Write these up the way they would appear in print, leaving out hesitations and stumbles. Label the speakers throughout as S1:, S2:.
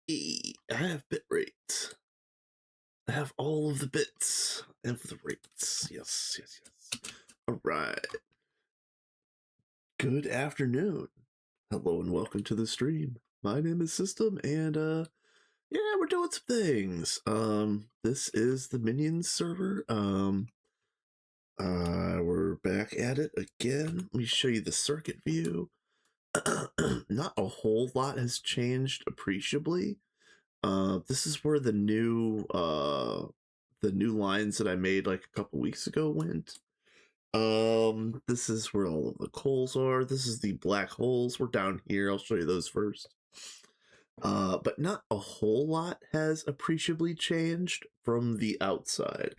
S1: I have bit rates. I have all of the bits and the rates. Yes. All right. Good afternoon. Hello and welcome to the stream. My name is System, and yeah, we're doing some things. This is the Minions server. We're back at it again. Let me show you the circuit view. Not a whole lot has changed appreciably. This is where the new lines that I made like a couple weeks ago went. This is where all of the coals are. This is the black holes. We're down here. I'll show you those first. But not a whole lot has appreciably changed from the outside.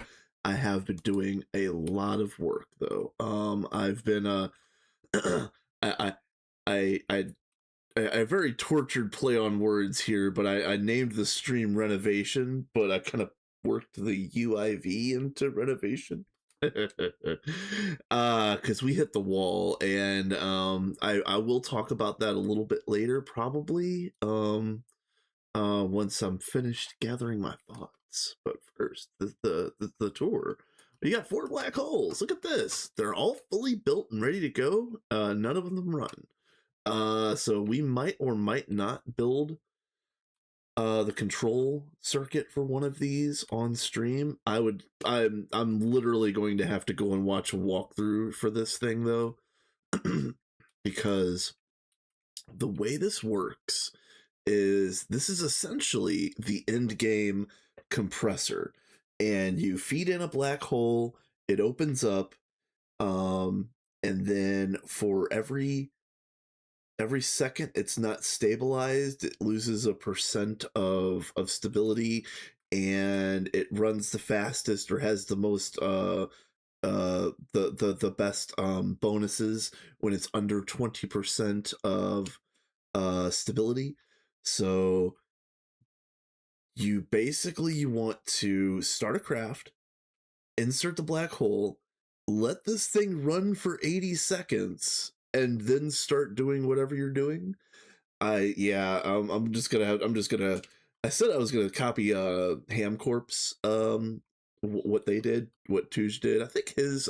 S1: I have been doing a lot of work though. I've been I very tortured play on words here, but I named the stream RenUIVation, but I kind of worked the UIV into renovation. Because we hit the wall, and I will talk about that a little bit later, probably. Once I'm finished gathering my thoughts. But first, the tour. You got 4 black holes. Look at this. They're all fully built and ready to go. None of them run. So we might or might not build the control circuit for one of these on stream. I'm literally going to have to go and watch a walkthrough for this thing though, because the way this works is this is essentially the end game compressor, and you feed in a black hole, it opens up, and then for every second it's not stabilized, it loses a percent of stability, and it runs the fastest or has the most the best bonuses when it's under 20% of stability. So you want to start a craft, insert the black hole, let this thing run for 80 seconds, and then start doing whatever you're doing. I said I was gonna copy Hamcorp's what they did, what Touge did. I think his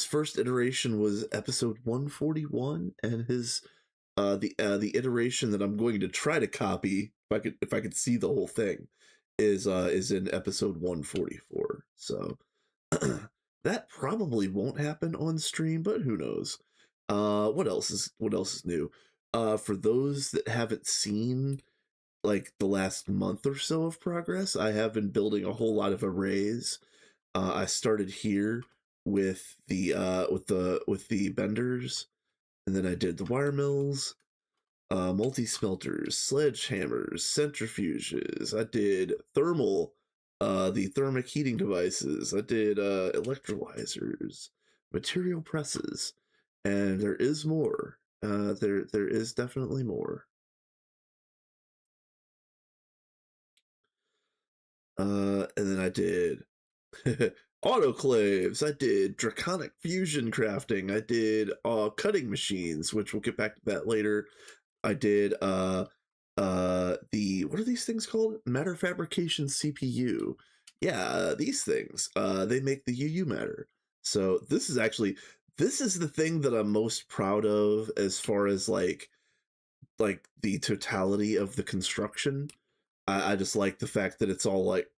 S1: first iteration was episode 141, and his the iteration that I'm going to try to copy, if I could see the whole thing, is in episode 144. So that probably won't happen on stream, but who knows? What else is new? For those that haven't seen like the last month or so of progress, I have been building a whole lot of arrays. I started here with the benders, and then I did the wire mills, multi-smelters, sledgehammers, centrifuges. I did the thermic heating devices. I did electrolyzers, material presses, and there is more. There is definitely more. And then I did autoclaves. I did draconic fusion crafting. I did cutting machines, which we'll get back to that later. I did the, what are these things called? Matter fabrication CPU. Yeah, these things. They make the UU matter. So this is the thing that I'm most proud of as far as like the totality of the construction. I just like the fact that it's all like,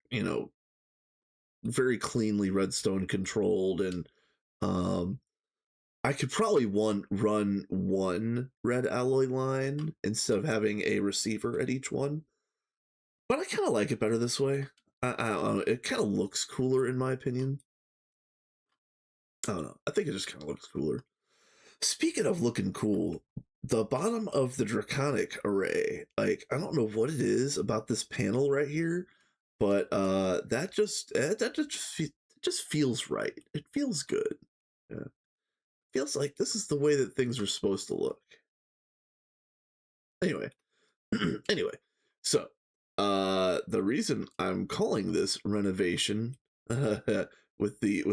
S1: very cleanly redstone controlled, and I could probably run one red alloy line instead of having a receiver at each one, but I kind of like it better this way. I don't know, it kind of looks cooler in my opinion. I don't know, I think it just kind of looks cooler. Speaking of looking cool, the bottom of the draconic array, like, I don't know what it is about this panel right here, but that just feels right. It feels good. Yeah. Feels like this is the way that things are supposed to look. Anyway, so the reason I'm calling this RenUIVation with the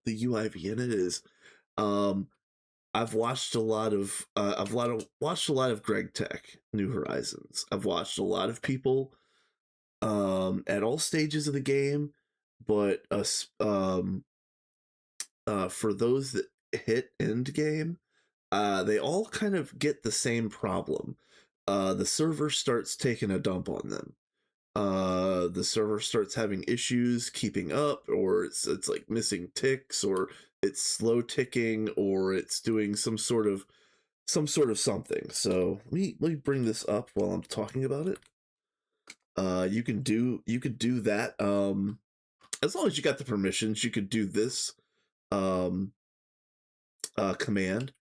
S1: UIV in it is I've watched a lot of watched a lot of Greg Tech New Horizons. I've watched a lot of people at all stages of the game, but for those that hit end game, they all kind of get the same problem. The server starts taking a dump on them. The server starts having issues keeping up, or it's like missing ticks, or it's slow ticking, or it's doing something. So let me bring this up while I'm talking about it. You can do that. As long as you got the permissions, you could do this um command,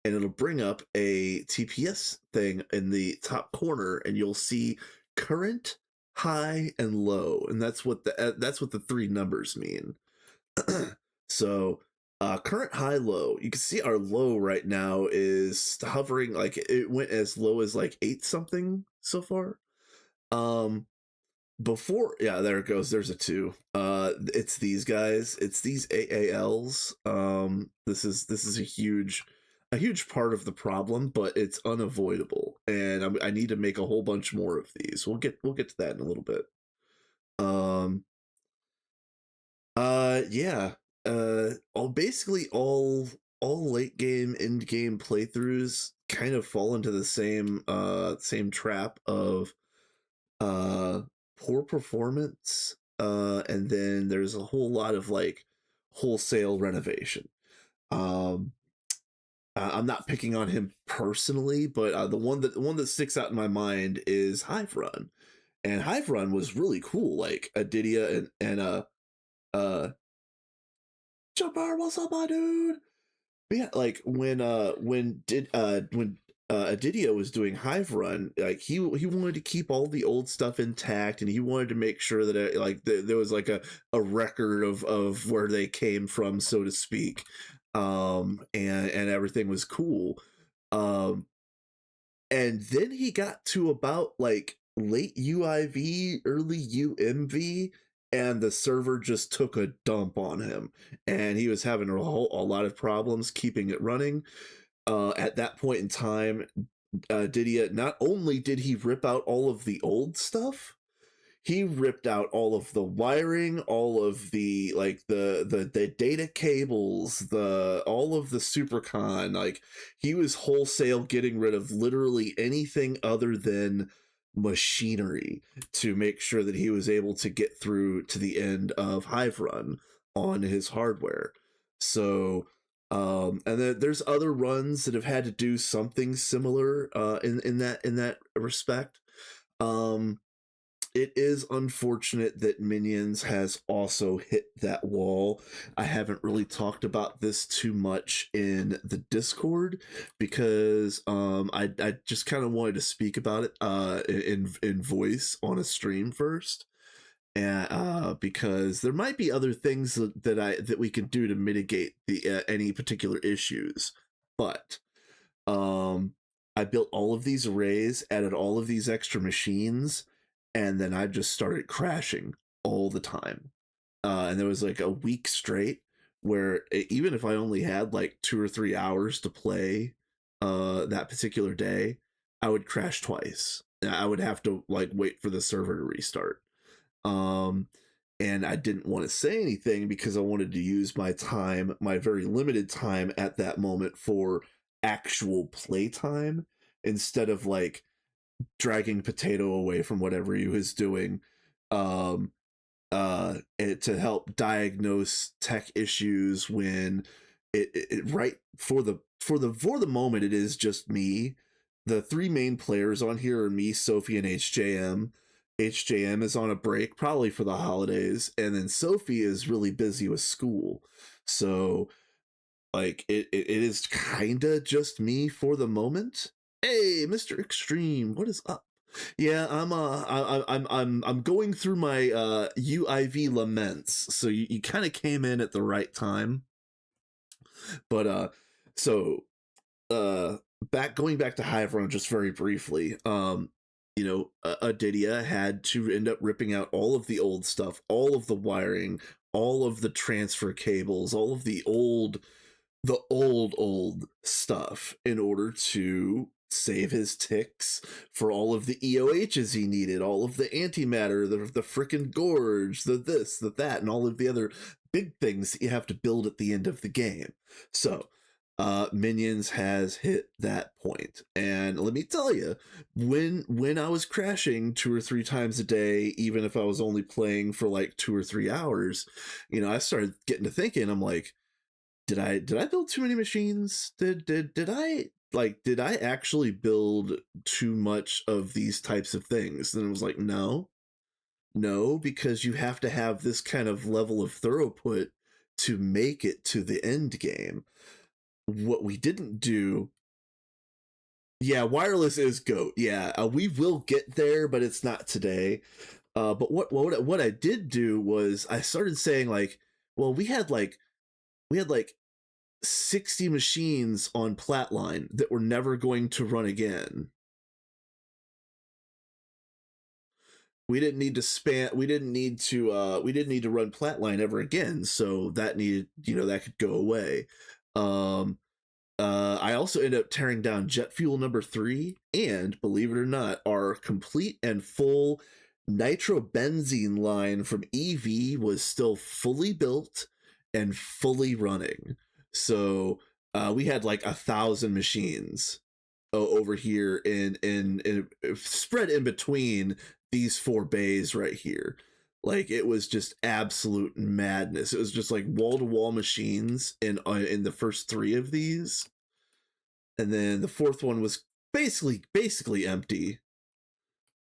S1: and it'll bring up a TPS thing in the top corner, and you'll see current, high, and low, and that's what the three numbers mean. So current, high, low. You can see our low right now is hovering, like it went as low as like 8 something so far. Before, yeah, there it goes, there's a 2. It's these guys, it's these AALs. This is a huge part of the problem, but it's unavoidable, and I need to make a whole bunch more of these. We'll get to that in a little bit. um yeah. All late game, end game playthroughs kind of fall into the same trap of uh poor performance, and then there's a whole lot of like wholesale renovation. um I'm not picking on him personally, but the one that sticks out in my mind is Hive Run. And Hive Run was really cool, like Adidia and uh Jumper, what's up, my dude? But yeah, like when Adidio was doing Hive Run, like he wanted to keep all the old stuff intact, and he wanted to make sure that there was like a record of where they came from, so to speak, and everything was cool. Um, and then he got to about like late UIV, early UMV, and the server just took a dump on him, and he was having a lot of problems keeping it running. At that point in time, Didia, not only did he rip out all of the old stuff, he ripped out all of the wiring, all of the like the data cables, the all of the supercon. Like, he was wholesale getting rid of literally anything other than machinery to make sure that he was able to get through to the end of Hive Run on his hardware. So and then there's other runs that have had to do something similar in that respect. um it is unfortunate that Minions has also hit that wall. I haven't really talked about this too much in the Discord because I just kind of wanted to speak about it in voice on a stream first. And because there might be other things that we can do to mitigate the any particular issues. But um I built all of these arrays, added all of these extra machines, and then I just started crashing all the time. And there was like a week straight where even if I only had like 2 or 3 hours to play that particular day, I would crash twice. I would have to like wait for the server to restart. um and I didn't want to say anything because I wanted to use my time, my very limited time at that moment, for actual playtime, instead of like dragging Potato away from whatever he was doing, um to help diagnose tech issues when it right for the moment it is just me. The three main players on here are me, Sophie, and HJM. HJM is on a break, probably for the holidays, and then Sophie is really busy with school. So like it is kinda just me for the moment. Hey, Mr. Extreme, what is up? Yeah, I'm going through my UIV laments, so you kind of came in at the right time. But so uh going back to Hive Run just very briefly. Adidia had to end up ripping out all of the old stuff, all of the wiring, all of the transfer cables, all of the old the old stuff in order to save his ticks for all of the EOHs he needed, all of the antimatter, the frickin' gorge, the this, the that, and all of the other big things that you have to build at the end of the game. So Minions has hit that point, and let me tell you, when I was crashing 2 or 3 times a day, even if I was only playing for like 2 or 3 hours, I started getting to thinking, I'm like, did I build too many machines? Did I actually build too much of these types of things? And it was like, no, because you have to have this kind of level of throughput to make it to the end game. What we didn't do, yeah, wireless is GOAT. Yeah, we will get there, but it's not today. But what I did do was I started saying, like, well, we had like 60 machines on Platline that were never going to run again. We didn't need to run Platline ever again, so that needed, that could go away. I also ended up tearing down Jet Fuel number 3, and believe it or not, our complete and full nitrobenzene line from EV was still fully built and fully running. So we had like 1,000 machines over here in spread in between these 4 bays right here. Like, it was just absolute madness. It was just like wall-to-wall machines in the first 3 of these, and then the 4th one was basically empty.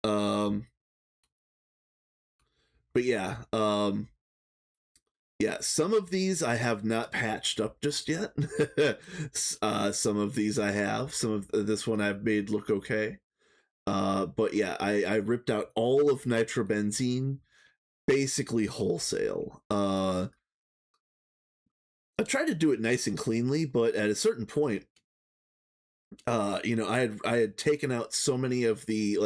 S1: But yeah, some of these I have not patched up just yet. Some of these I have. Some of this one I've made look okay. But yeah, I ripped out all of nitrobenzene basically wholesale. I tried to do it nice and cleanly, but at a certain point, I had taken out so many of the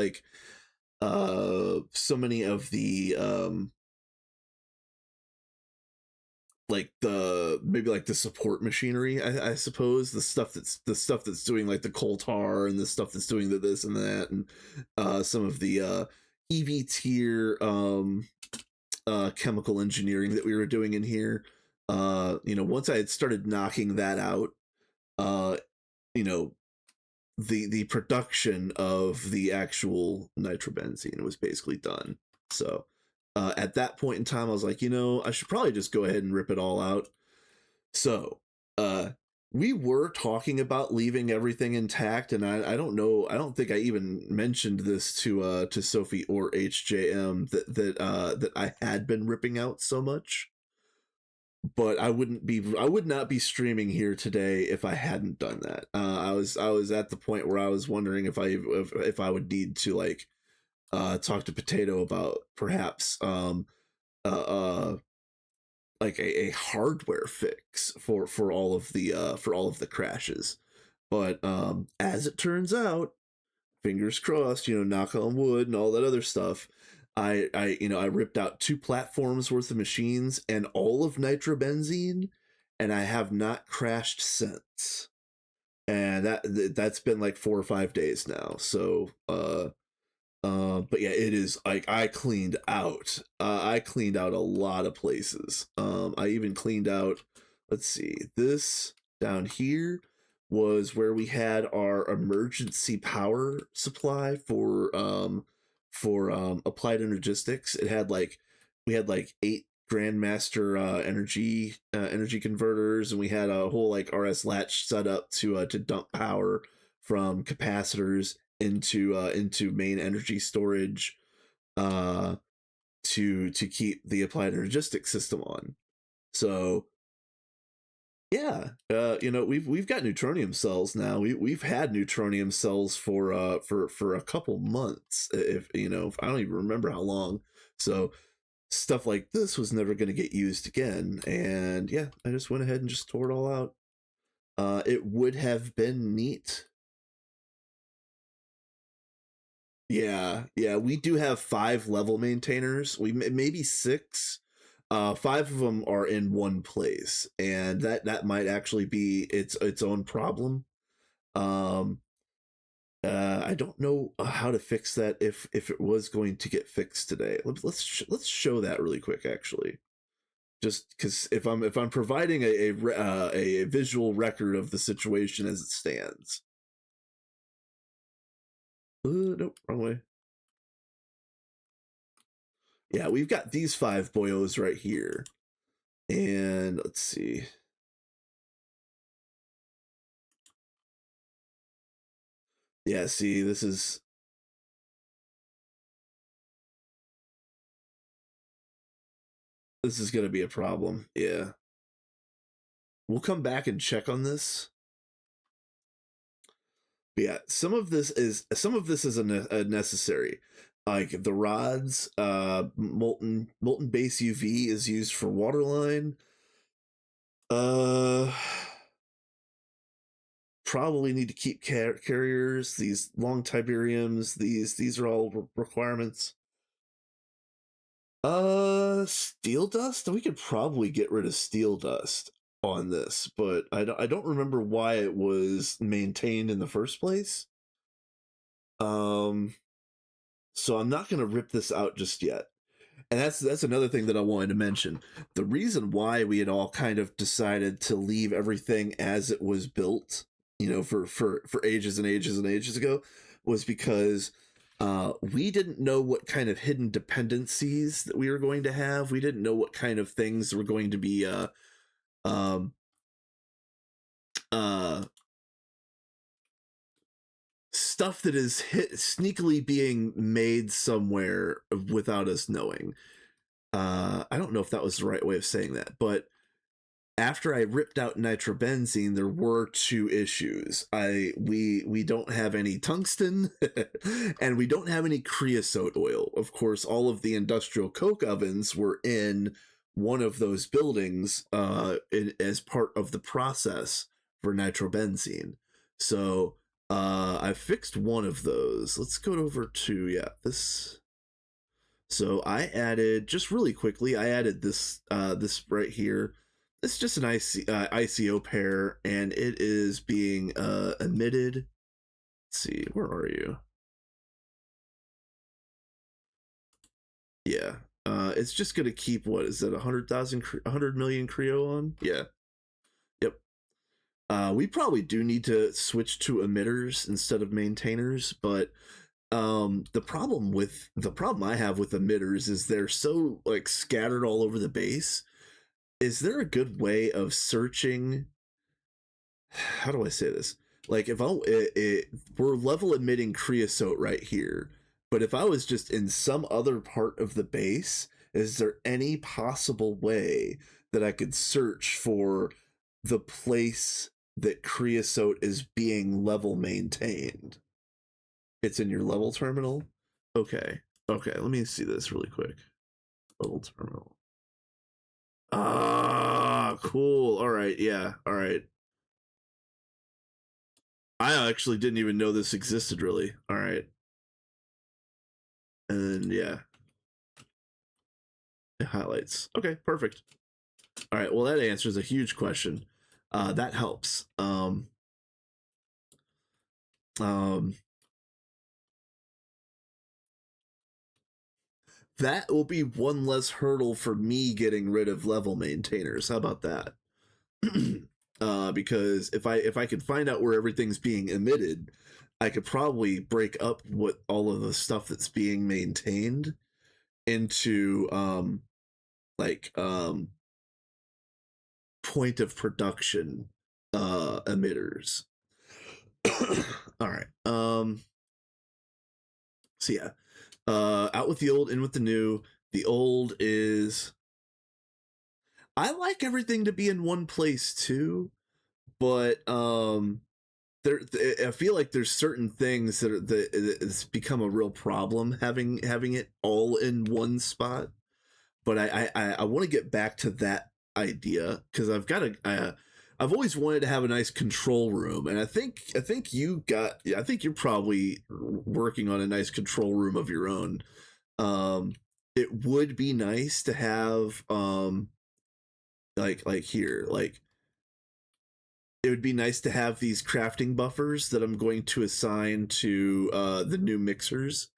S1: like the maybe like the support machinery, I suppose, the stuff that's doing like the coal tar, and the stuff that's doing the this and that, and some of the EV tier chemical engineering that we were doing in here. Once I had started knocking that out, uh you know the production of the actual nitrobenzene was basically done. So at that point in time, I was like, I should probably just go ahead and rip it all out. So we were talking about leaving everything intact, and I don't know, I don't think I even mentioned this to Sophie or HJM that I had been ripping out so much. But I would not be streaming here today if I hadn't done that. I was at the point where I was wondering if I would need to talk to Potato about perhaps uh, uh like a hardware fix for all of the crashes. But as it turns out, fingers crossed, knock on wood and all that other stuff. I ripped out 2 platforms worth of machines and all of nitrobenzene, and I have not crashed since. And that's been like 4 or 5 days now. So but yeah, it is like I cleaned out a lot of places. I even cleaned out, let's see, this down here was where we had our emergency power supply for applied energistics. We had like 8 grandmaster energy converters, and we had a whole like RS latch set up to dump power from capacitors into main energy storage, to keep the applied energistic system on. So yeah, we've got neutronium cells now. We've had neutronium cells for a couple months, if I don't even remember how long. So stuff like this was never going to get used again, and yeah, I just went ahead and just tore it all out. It would have been neat. Yeah, we do have 5 level maintainers. We maybe 6. 5 of them are in one place, and that might actually be its own problem. Um, I don't know how to fix that if it was going to get fixed today. Let's show that really quick, actually. Just because if I'm providing a visual record of the situation as it stands. Nope, wrong way. Yeah, we've got these 5 boyos right here, and let's see. Yeah, see, this is gonna be a problem. Yeah, we'll come back and check on this. But yeah, some of this is a necessary. Like the rods, molten base UV is used for waterline. Probably need to keep carriers. These long Tiberiums. These are all requirements. Steel dust. We could probably get rid of steel dust on this, but I don't remember why it was maintained in the first place. So I'm not gonna rip this out just yet. And that's another thing that I wanted to mention. The reason why we had all kind of decided to leave everything as it was built, for ages and ages and ages ago, was because we didn't know what kind of hidden dependencies that we were going to have. We didn't know what kind of things were going to be um, stuff that is sneakily being made somewhere without us knowing. I don't know if that was the right way of saying that, but after I ripped out nitrobenzene, there were 2 issues. We don't have any tungsten, and we don't have any creosote oil. Of course, all of the industrial coke ovens were in one of those buildings as part of the process for nitrobenzene. So I fixed one of those. Let's go over to this. So I added, just really quickly, I added this right here. It's just an ICO pair, and it is being emitted. Let's see, where are you? Yeah, it's just gonna keep, what is it, 100 million Creo on? Yeah, yep. We probably do need to switch to emitters instead of maintainers, but the problem I have with emitters is they're so like scattered all over the base. Is there a good way of searching? How do I say this? Like if we're level emitting creosote right here, but if I was just in some other part of the base, is there any possible way that I could search for the place that creosote is being level maintained? It's in your level terminal? Okay. Okay, let me see this really quick. Level terminal. Ah, cool. All right, yeah. All right. I actually didn't even know this existed, really. All right. And yeah. It highlights. Okay, perfect. All right, well, that answers a huge question. That helps. That will be one less hurdle for me getting rid of level maintainers. How about that? Because if I could find out where everything's being emitted, I could probably break up what all of the stuff that's being maintained into point of production emitters. All right. So yeah. Out with the old, in with the new. The old is, I like everything to be in one place too, but there, I feel like there's certain things that it's become a real problem having it all in one spot. But I want to get back to that idea because I've always wanted to have a nice control room, and I think you're probably working on a nice control room of your own. it would be nice to have like here, like it would be nice to have these crafting buffers that I'm going to assign to the new mixers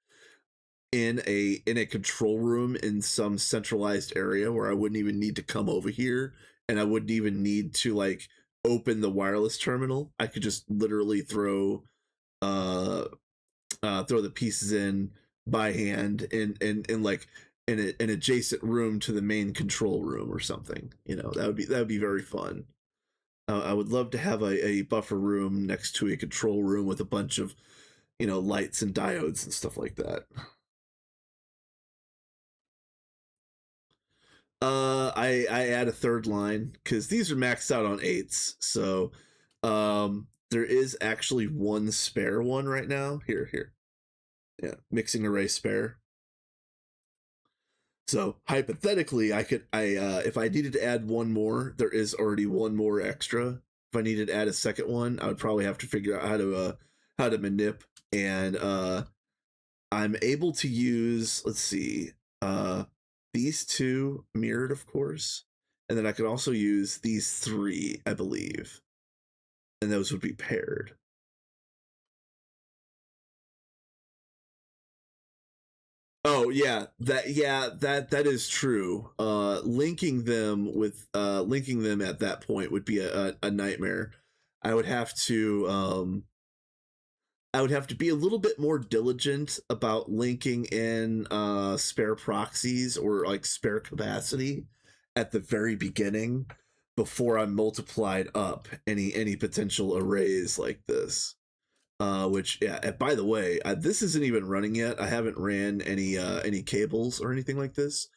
S1: in a control room in some centralized area where I wouldn't even need to come over here, and I wouldn't even need to like open the wireless terminal. I could just literally uh throw the pieces in by hand in like in an adjacent room to the main control room or something. You know, that would be very fun. I would love to have a buffer room next to a control room with a bunch of, you know, lights and diodes and stuff like that. I add a third line because these are maxed out on eights. So, there is actually one spare one right now. Here, yeah, mixing array spare. So hypothetically, if I needed to add one more, there is already one more extra. If I needed to add a second one, I would probably have to figure out how to manip, and I'm able to use, let's see, these two mirrored, of course, and then I could also use these three, I believe, and those would be paired. Oh that is true. Linking them at that point would be a nightmare. I would have to I would have to be a little bit more diligent about linking in spare proxies or like spare capacity at the very beginning before I multiplied up any potential arrays like this. Which yeah, and by the way, this isn't even running yet. I haven't ran any cables or anything like this.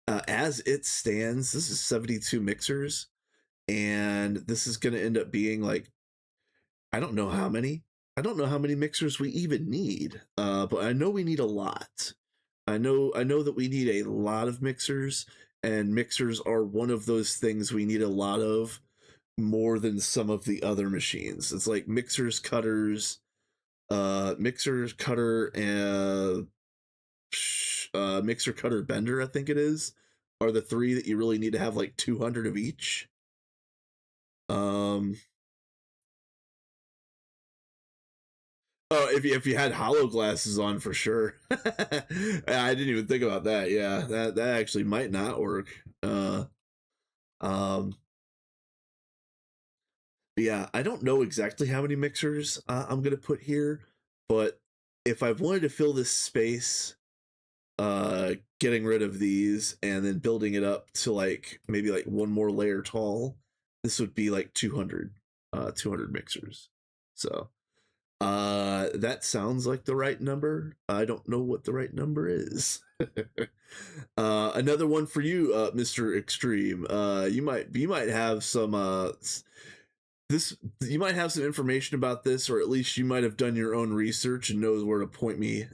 S1: As it stands, this is 72 mixers, and this is going to end up being like, I don't know how many. I don't know how many mixers we even need. But I know we need a lot. I know that we need a lot of mixers, and mixers are one of those things we need a lot of more than some of the other machines. It's like mixers, cutters, mixer, cutter, and mixer, cutter, bender, I think it is, are the three that you really need to have like 200 of each. um Oh, if you had hollow glasses on, for sure. I didn't even think about that. Yeah, that actually might not work. Um, yeah, I don't know exactly how many mixers I'm gonna put here, but if I wanted to fill this space, getting rid of these and then building it up to like maybe like one more layer tall, this would be like 200 mixers. So that sounds like the right number. I don't know what the right number is. Another one for you, Mr. Extreme. You might have some this you might have some information about this, or at least you might have done your own research and knows where to point me.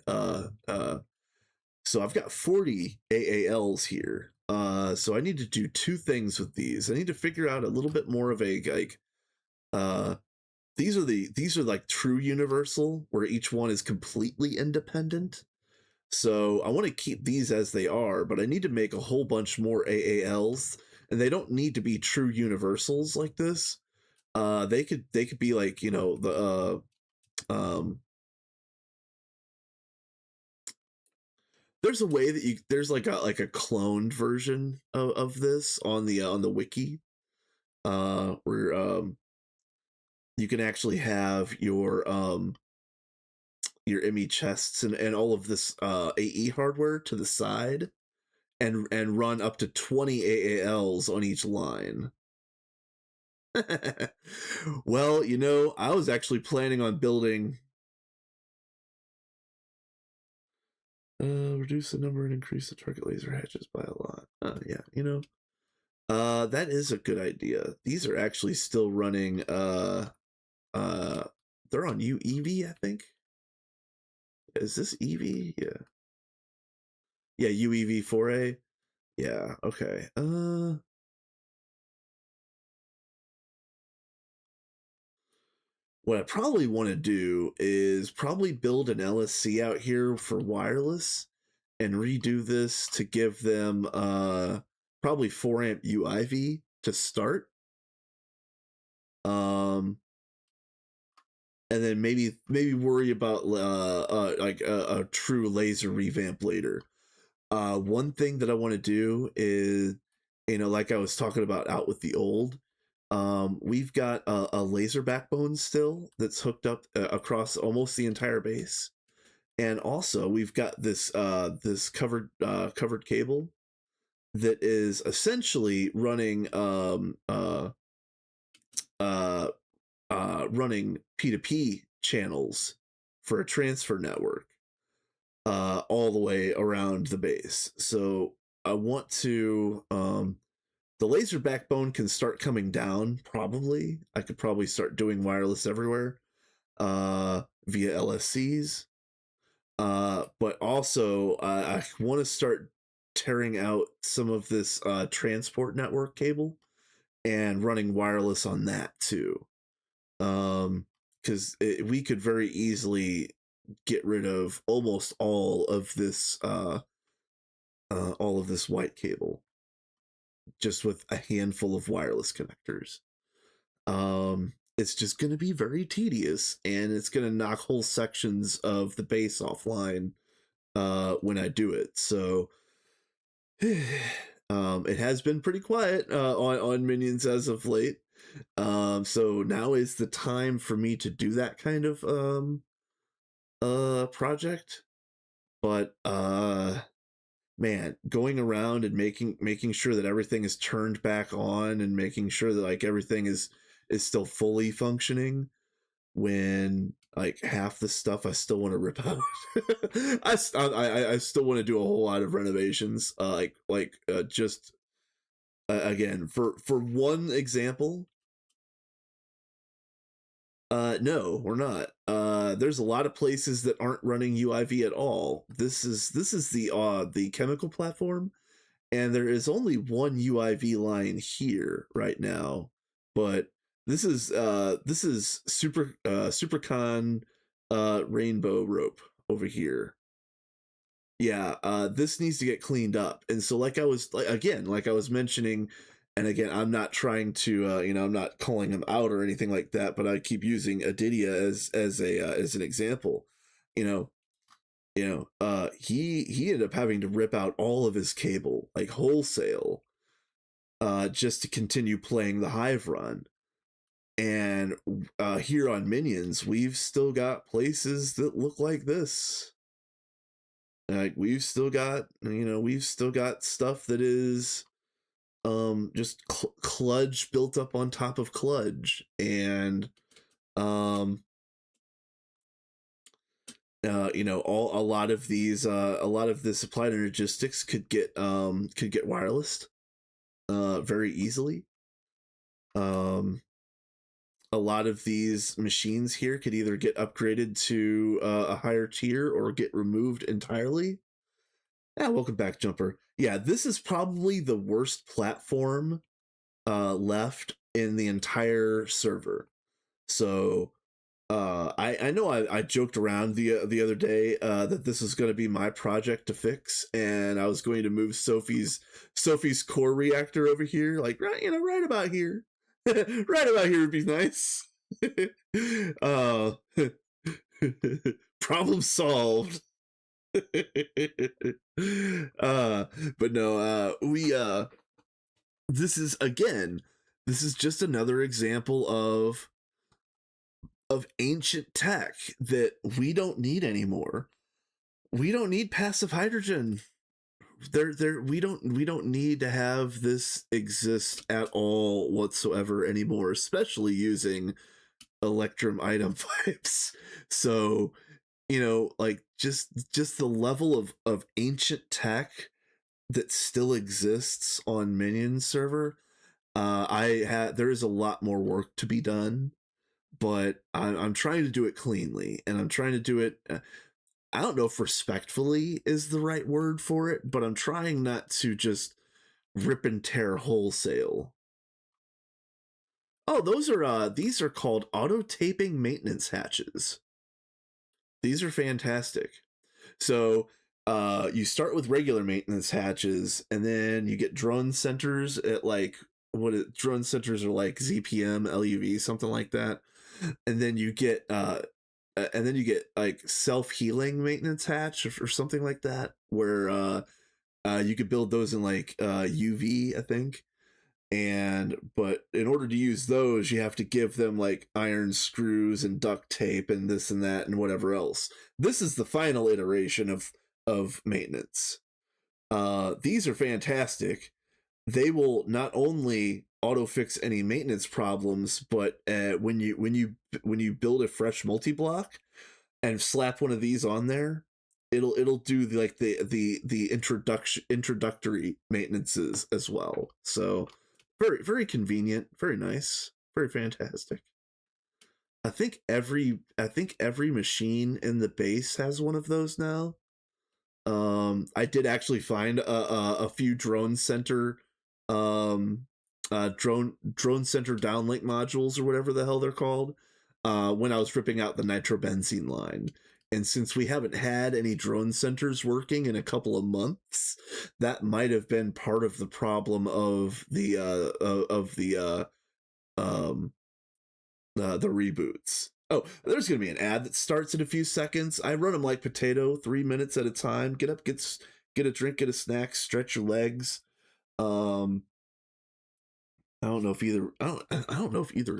S1: So I've got 40 AALs here. So I need to do two things with these. I need to figure out a little bit more of a like uh these are like true universal where each one is completely independent. So I want to keep these as they are, but I need to make a whole bunch more AALs, and they don't need to be true universals like this. They could be like, you know, the there's a way that you there's like a cloned version of this on the wiki, where you can actually have your ME chests and all of this AE hardware to the side, and run up to 20 AALs on each line. Well, you know, I was actually planning on building reduce the number and increase the target laser hatches by a lot. Yeah, you know, that is a good idea. These are actually still running uh they're on UEV, I think. Is this EV? Yeah. Yeah, UEV 4A. Yeah, okay. What I probably want to do is probably build an LSC out here for wireless, and redo this to give them probably 4 amp UIV to start. And then maybe worry about like a true laser revamp later. One thing that I want to do is, like I was talking about out with the old, we've got a laser backbone still that's hooked up across almost the entire base, and also we've got this covered cable that is essentially running uh, running P2P channels for a transfer network all the way around the base. So I want to the laser backbone can start coming down. Probably I could probably start doing wireless everywhere via LSCs. But also I want to start tearing out some of this transport network cable and running wireless on that too. Because we could very easily get rid of almost all of this white cable just with a handful of wireless connectors. It's just going to be very tedious, and it's going to knock whole sections of the base offline when I do it. So it has been pretty quiet on Minions as of late. So now is the time for me to do that kind of project. But man, going around and making sure that everything is turned back on and making sure that like everything is still fully functioning when like half the stuff I still want to rip out. I still want to do a whole lot of renovations. Just again for one example. No, we're not. There's a lot of places that aren't running UIV at all. This is the chemical platform, and there is only one UIV line here right now. But this is Supercon rainbow rope over here. Yeah, this needs to get cleaned up. And so like I was mentioning, and again, I'm not trying to I'm not calling him out or anything like that, but I keep using Adidia as an example. He ended up having to rip out all of his cable, like wholesale, just to continue playing the Hive run. And here on Minions, we've still got places that look like this. Like we've still got stuff that is just kludge built up on top of kludge, and a lot of this applied energistics could get wireless very easily. A lot of these machines here could either get upgraded to a higher tier or get removed entirely. Welcome back, Jumper. Yeah, this is probably the worst platform left in the entire server. So I know I joked around the other day that this is going to be my project to fix, and I was going to move Sophie's core reactor over here, like right about here. Right about here would be nice. Problem solved. But no, this is just another example of ancient tech that we don't need anymore. We don't need passive hydrogen. We don't need to have this exist at all whatsoever anymore, especially using electrum item pipes. So like just the level of ancient tech that still exists on Minion server, there is a lot more work to be done, but I'm trying to do it cleanly, and I'm trying to do it I don't know if respectfully is the right word for it, but I'm trying not to just rip and tear wholesale. Oh, these are called auto taping maintenance hatches. These are fantastic. So you start with regular maintenance hatches, and then you get drone centers at like drone centers are like ZPM, LUV, something like that. And then you get like self-healing maintenance hatch or something like that, where you could build those in like UV, I think. And but in order to use those, you have to give them like iron screws and duct tape and this and that and whatever else. This is the final iteration of maintenance. These are fantastic. They will not only auto fix any maintenance problems, but when you build a fresh multi block and slap one of these on there, it'll do like the introductory maintenances as well. So very convenient, very nice, very fantastic. I think every machine in the base has one of those now. I did actually find a few drone center um drone center downlink modules or whatever the hell they're called when I was ripping out the nitrobenzene line. And since we haven't had any drone centers working in a couple of months, that might have been part of the problem of the reboots. Oh, there's gonna be an ad that starts in a few seconds. I run them like potato, 3 minutes at a time. Get up, get a drink, get a snack, stretch your legs. Um, I don't know if either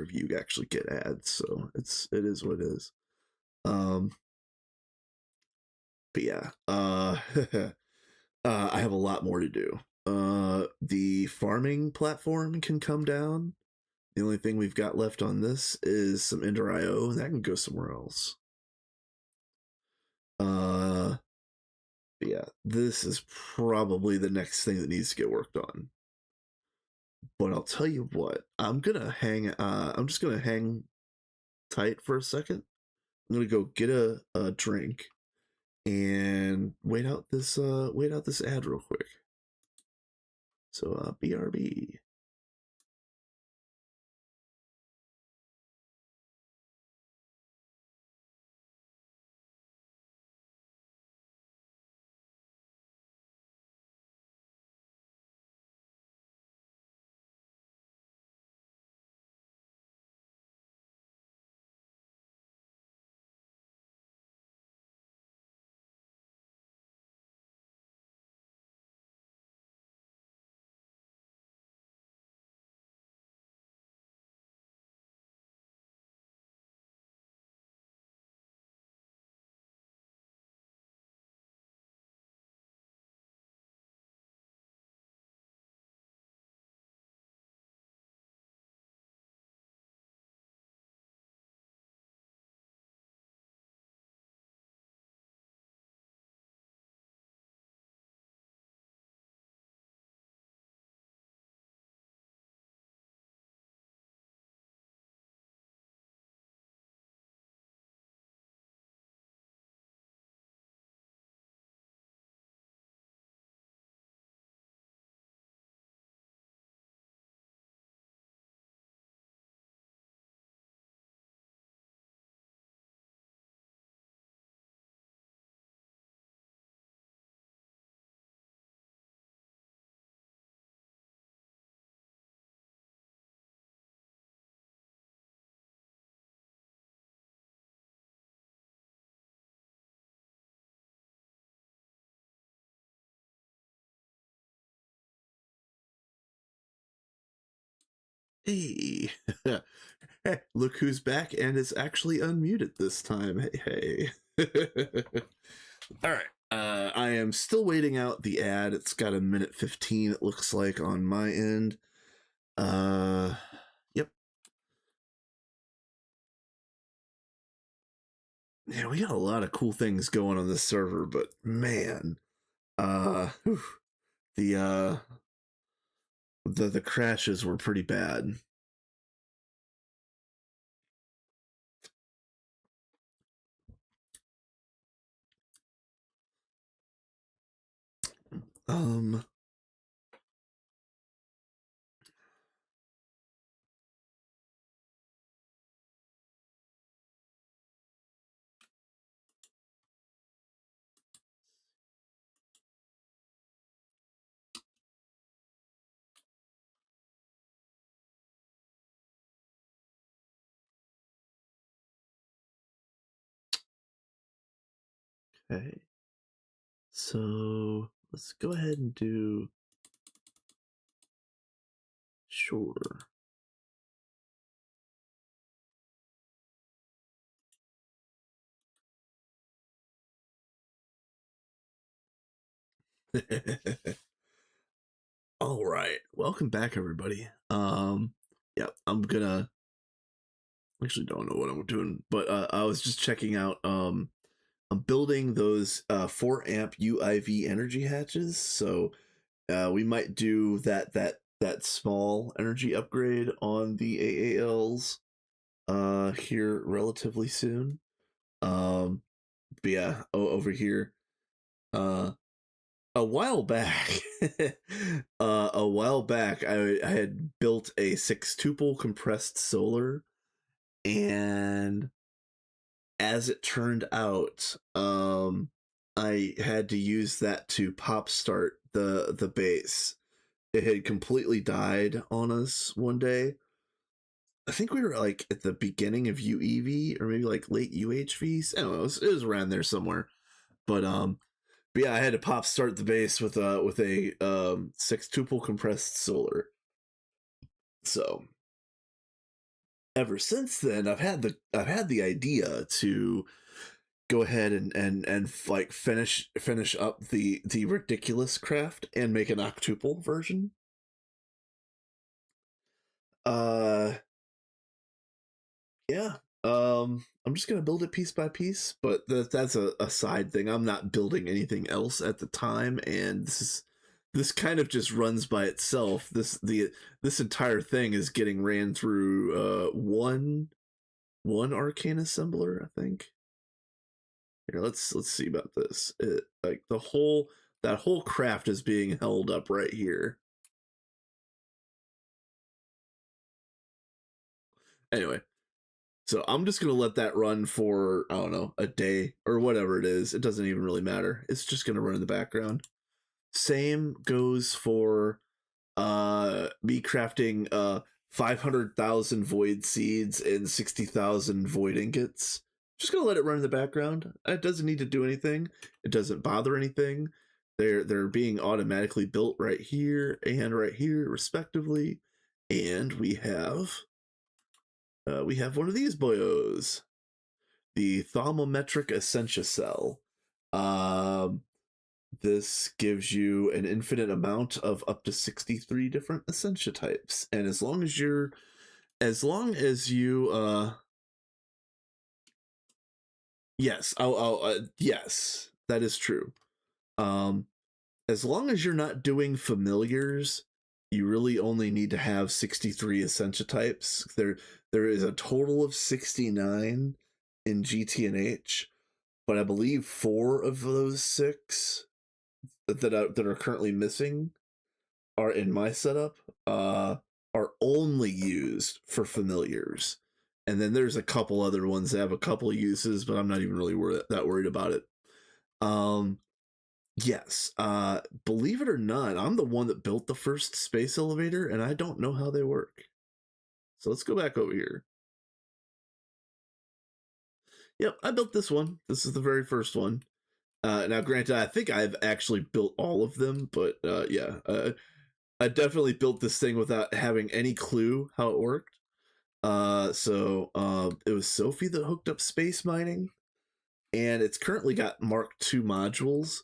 S1: of you actually get ads, so it is what it is. Um, but yeah, I have a lot more to do. The farming platform can come down. The only thing we've got left on this is some Ender IO, and that can go somewhere else. Yeah, this is probably the next thing that needs to get worked on. But I'll tell you what, I'm just gonna hang tight for a second. I'm gonna go get a drink and wait out this ad real quick. So BRB. Hey. Hey, look who's back and is actually unmuted this time. Hey, hey. All right. I am still waiting out the ad. It's got a minute 15, it looks like, on my end. Yep. Yeah, we got a lot of cool things going on this server, but man, whew, the the crashes were pretty bad. Um, Okay. So let's go ahead and do sure. All right. Welcome back, everybody. Yeah, I'm gonna actually don't know what I'm doing, but I was just checking out I'm building those 4 amp UIV energy hatches, so we might do that small energy upgrade on the AALs here relatively soon. But yeah, over here uh a while back I had built a 6-tuple compressed solar, and as it turned out, I had to use that to pop start the base. It had completely died on us one day. I think we were like at the beginning of UEV or maybe like late UHV. I don't know, it was around there somewhere. But yeah, I had to pop start the base with a 6-tuple compressed solar. So ever since then, I've had the idea to go ahead and like finish up the ridiculous craft and make an octuple version. Uh yeah. I'm just gonna build it piece by piece, but that's a side thing. I'm not building anything else at the time, and this kind of just runs by itself. This entire thing is getting ran through one arcane assembler, I think. Here, let's see about this. Like that whole craft is being held up right here. Anyway, so I'm just gonna let that run for, I don't know, a day or whatever it is. It doesn't even really matter. It's just gonna run in the background. Same goes for me crafting 500,000 void seeds and 60,000 void ingots. Just gonna let it run in the background. It doesn't need to do anything. It doesn't bother anything. They're being automatically built right here and right here respectively. And we have one of these boyos, the thermometric essentia cell. Um, this gives you an infinite amount of up to 63 different essentia types, and as long as you yes, yes, that is true. Um, as long as you're not doing familiars, you really only need to have 63 essentia types. There is a total of 69 in GTNH, but I believe 4 of those 6 that are currently missing are in my setup are only used for familiars. And then there's a couple other ones that have a couple uses, but I'm not even really that worried about it. Um yes, believe it or not, I'm the one that built the first space elevator and I don't know how they work. So let's go back over here. Yep, I built this one. This is the very first one. Now, granted, I think I've actually built all of them, but yeah, I definitely built this thing without having any clue how it worked. It was Sophie that hooked up space mining, and it's currently got Mark II modules,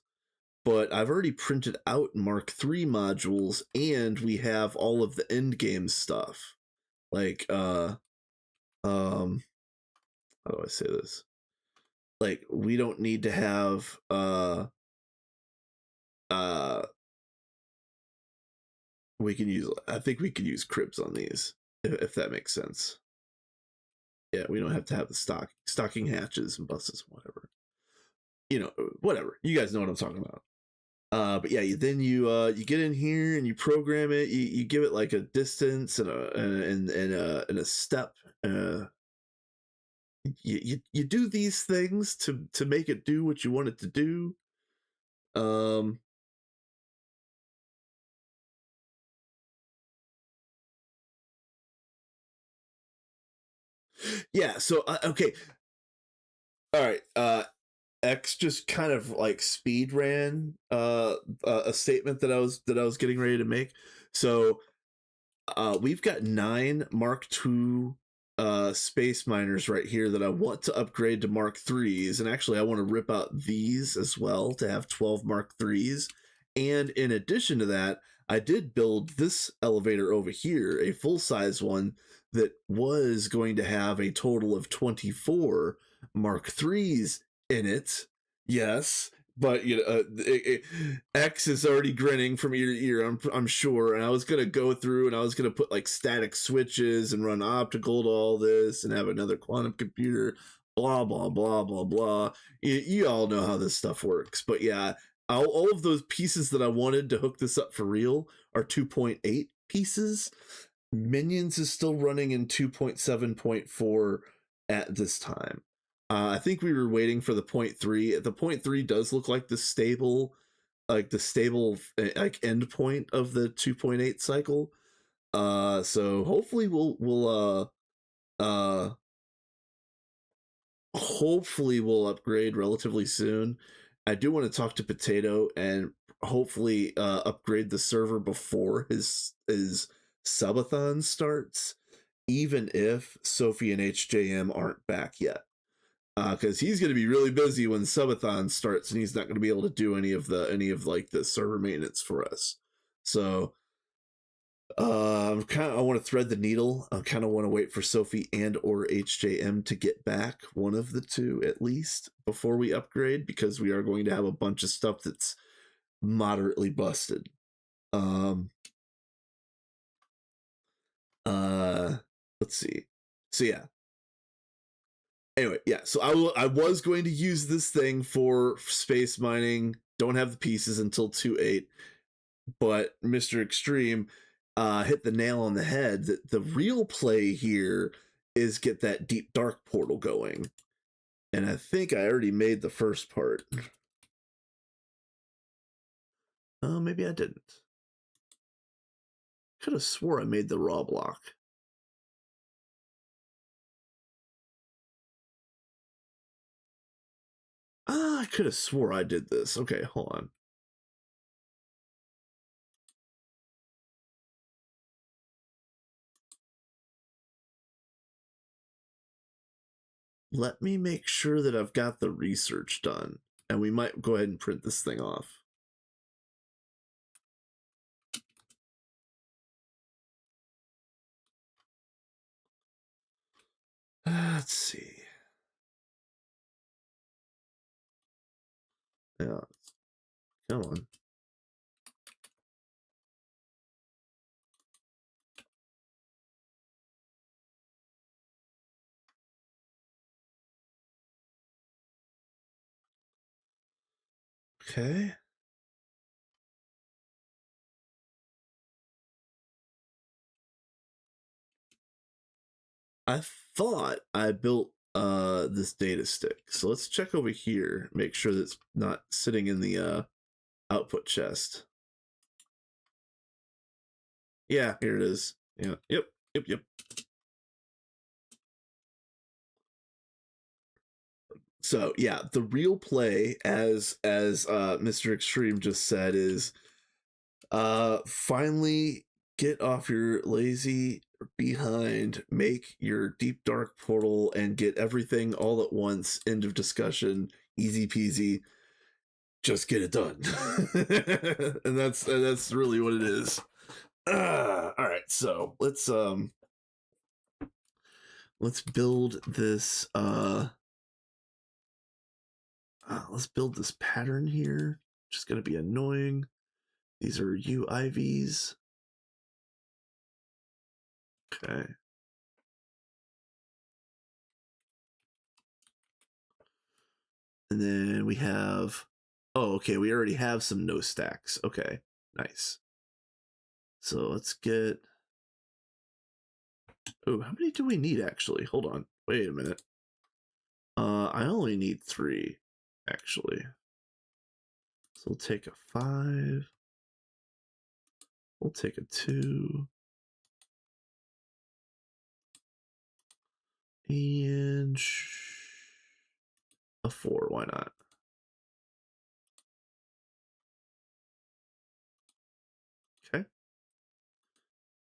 S1: but I've already printed out Mark III modules, and we have all of the end game stuff. Like, how do I say this? Like, we don't need to have uh, I think we can use cribs on these, if that makes sense. Yeah, we don't have to have the stocking hatches and buses, whatever. Whatever. You guys know what I'm talking about. But yeah, then you get in here and you program it. You give it like a distance and a step. You do these things to make it do what you want it to do. Um, yeah. So okay. All right. X just kind of like speed ran a statement that I was getting ready to make. So we've got 9 Mark II space miners right here that I want to upgrade to Mark IIIs, and actually I want to rip out these as well to have 12 Mark IIIs. And in addition to that, I did build this elevator over here, a full-size one that was going to have a total of 24 Mark IIIs in it. Yes, but X is already grinning from ear to ear. I'm sure. And I was gonna go through and I was gonna put like static switches and run optical to all this and have another quantum computer. Blah blah blah blah blah. You all know how this stuff works. But yeah, all of those pieces that I wanted to hook this up for real are 2.8 pieces. Minions is still running in 2.7.4 at this time. I think we were waiting for the 0.3. The 0.3 does look like the stable like end point of the 2.8 cycle. So hopefully we'll upgrade relatively soon. I do want to talk to Potato and hopefully upgrade the server before his subathon starts, even if Sophie and HJM aren't back yet. Because he's going to be really busy when subathon starts, and he's not going to be able to do any of like the server maintenance for us. So I want to thread the needle. I kind of want to wait for Sophie and or HJM to get back, one of the two at least, before we upgrade, because we are going to have a bunch of stuff that's moderately busted. Let's see. So yeah, anyway, yeah, so I was going to use this thing for space mining. Don't have the pieces until 2.8, but Mr. Extreme hit the nail on the head. That the real play here is get that deep dark portal going, and I think I already made the first part. Oh, maybe I didn't. Could have swore I made the raw block. I could have swore I did this. Okay, hold on. Let me make sure that I've got the research done, and we might go ahead and print this thing off. Let's see. Yeah, come on. Okay. I thought I built this data stick. So let's check over here, make sure that it's not sitting in the output chest. Yeah, here it is. Yeah. Yep. So yeah, the real play, as Mr. Extreme just said, is finally get off your lazy behind, make your deep dark portal, and get everything all at once. End of discussion. Easy peasy. Just get it done. And that's really what it is. All right, so let's build this let's build this pattern here. Just gonna be annoying. These are UIVs. Okay. And then we have, oh, okay, we already have some no stacks. Okay, nice. So let's get, oh, how many do we need actually? Hold on, wait a minute. I only need 3, actually. So we'll take a 5. We'll take a 2. And a 4, why not?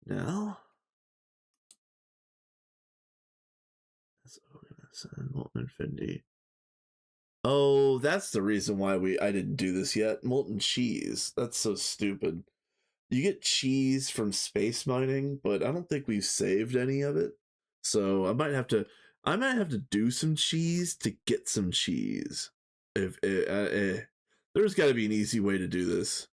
S1: Now, that's Molten Infinity. Oh, that's the reason why I didn't do this yet. Molten cheese. That's so stupid. You get cheese from space mining, but I don't think we've saved any of it. So I might have to do some cheese to get some cheese. If there's got to be an easy way to do this.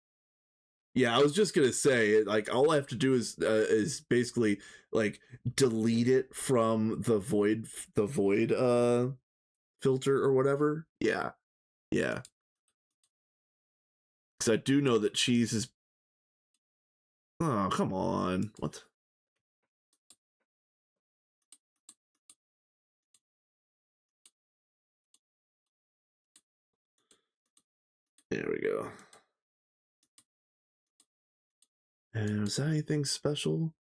S1: Yeah, I was just gonna say, like, all I have to do is basically like delete it from the void filter or whatever. Yeah, yeah. Because I do know that cheese is. Oh, come on! What? There we go. And was that anything special?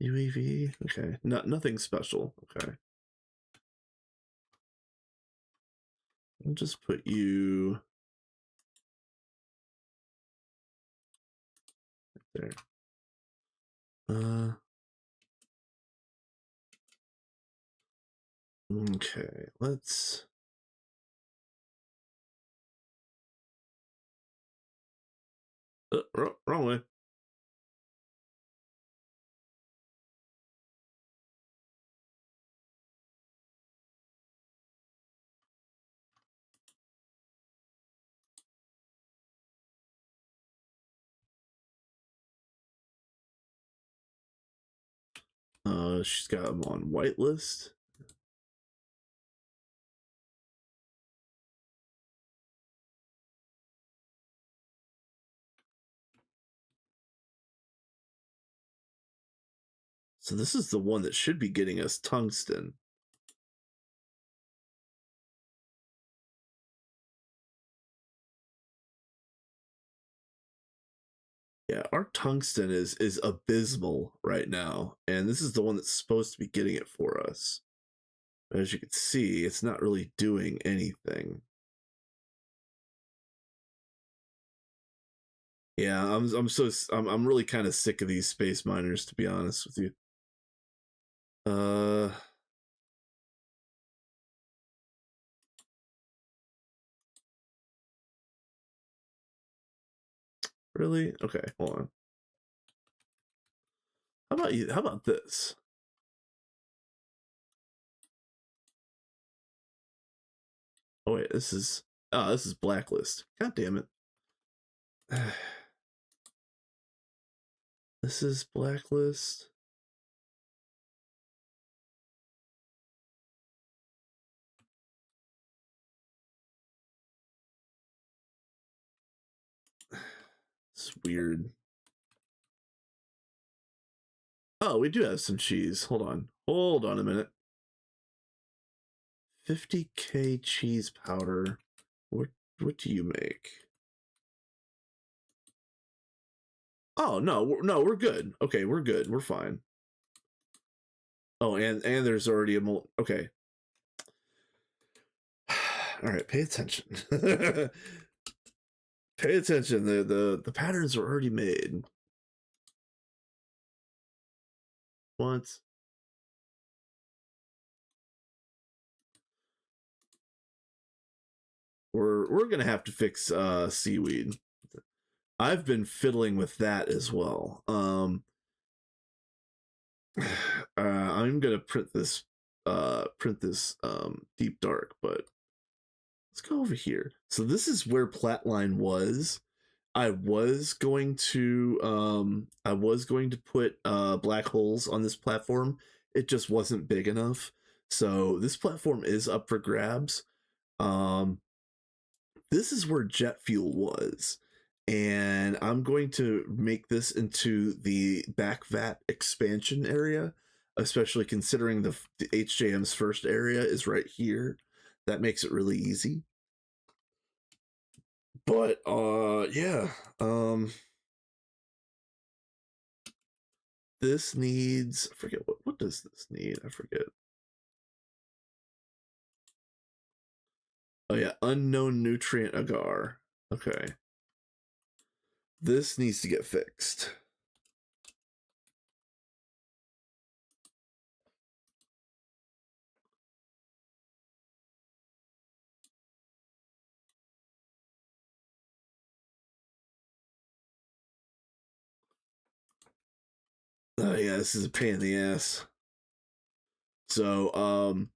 S1: UAV? Okay. Nothing special. Okay. I'll just put you there. Okay, let's wrong way. She's got them on whitelist. So this is the one that should be getting us tungsten. Yeah, our tungsten is abysmal right now, and this is the one that's supposed to be getting it for us. But as you can see, it's not really doing anything. Yeah, I'm really kind of sick of these space miners, to be honest with you. Really? Okay, hold on. How about you? How about this? Oh wait, this is blacklist. God damn it. This is blacklist. It's weird. Oh, we do have some cheese. Hold on. Hold on a minute. 50k cheese powder. What do you make? Oh no, we're good. Okay, we're good. We're fine. Oh, and there's already a okay. All right, pay attention. Pay attention. The patterns are already made. Once. We're gonna have to fix seaweed. I've been fiddling with that as well. I'm gonna print this deep dark, but let's go over here. So this is where Platline was. I was going to put black holes on this platform. It just wasn't big enough. So this platform is up for grabs. This is where jet fuel was. And I'm going to make this into the back vat expansion area, especially considering the HJM's first area is right here. That makes it really easy. But yeah, this needs, I forget what does this need? I forget. Oh yeah, unknown nutrient agar. Okay. This needs to get fixed. yeah, this is a pain in the ass. So,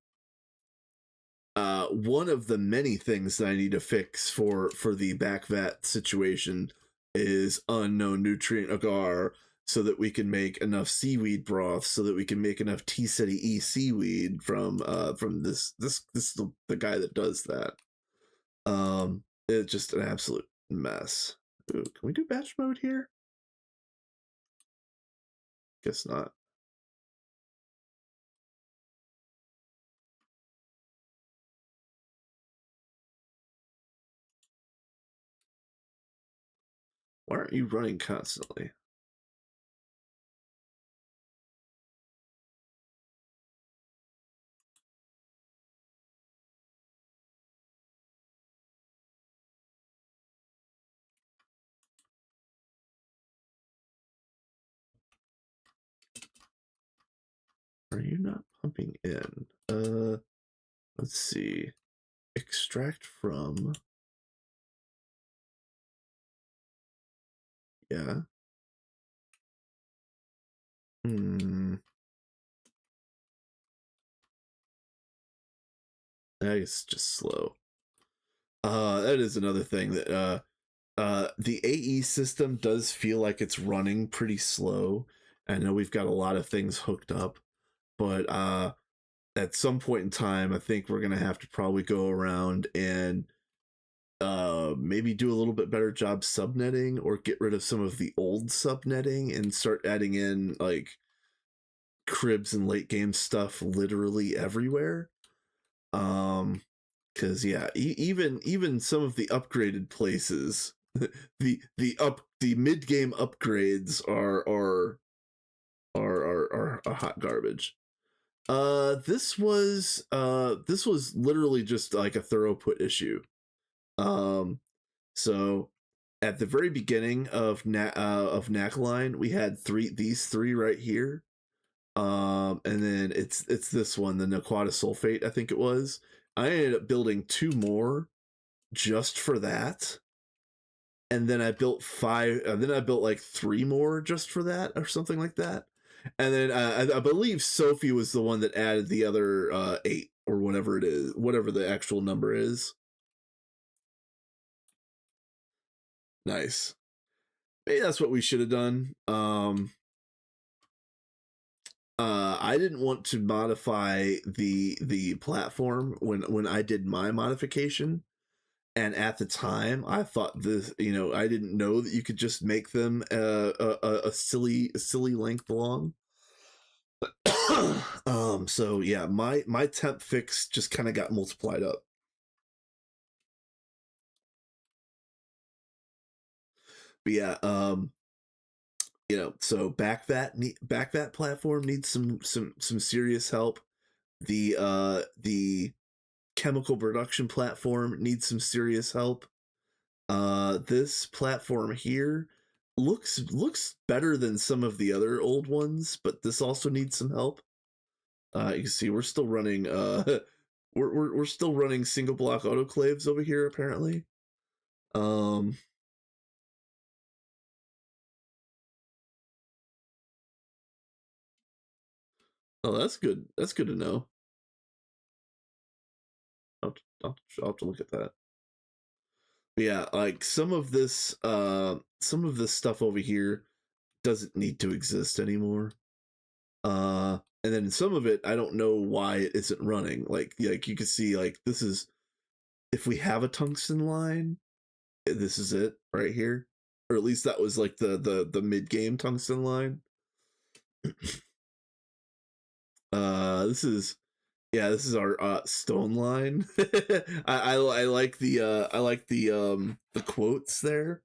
S1: one of the many things that I need to fix for the backvat situation is unknown nutrient agar, so that we can make enough seaweed broth, so that we can make enough Tea City E seaweed from this the guy that does that. It's just an absolute mess. Ooh, can we do batch mode here? Guess not. Why aren't you running constantly? Are you not pumping in? Let's see. Extract from. Yeah. I guess it's just slow. That is another thing that the AE system does feel like it's running pretty slow. I know we've got a lot of things hooked up, but at some point in time, I think we're gonna have to probably go around and maybe do a little bit better job subnetting, or get rid of some of the old subnetting and start adding in like cribs and late game stuff literally everywhere. Because yeah, even some of the upgraded places, the mid game upgrades are hot garbage. This was literally just like a thorough put issue. So at the very beginning of Knackline, we had these three right here. And then it's this one, the Naquata sulfate, I think it was. I ended up building 2 more just for that. And then I built 5, and then I built like 3 more just for that, or something like that. And then I believe Sophie was the one that added the other 8 or whatever it is, whatever the actual number is. Nice. Maybe that's what we should have done. I didn't want to modify the platform when I did my modification, and at the time I thought this, I didn't know that you could just make them a silly length long. So yeah, my temp fix just kind of got multiplied up. But yeah, so backvat platform needs some serious help. The chemical production platform needs some serious help. This platform here looks better than some of the other old ones, but this also needs some help. You can see we're still running we're still running single block autoclaves over here apparently. Um oh, that's good. That's good to know. I'll have to look at that. But yeah, like some of this stuff over here doesn't need to exist anymore. And then some of it I don't know why it isn't running. Like you can see, like, this is, if we have a tungsten line, this is it right here. Or at least that was like the mid game tungsten line. This is our stone line. I like the quotes there.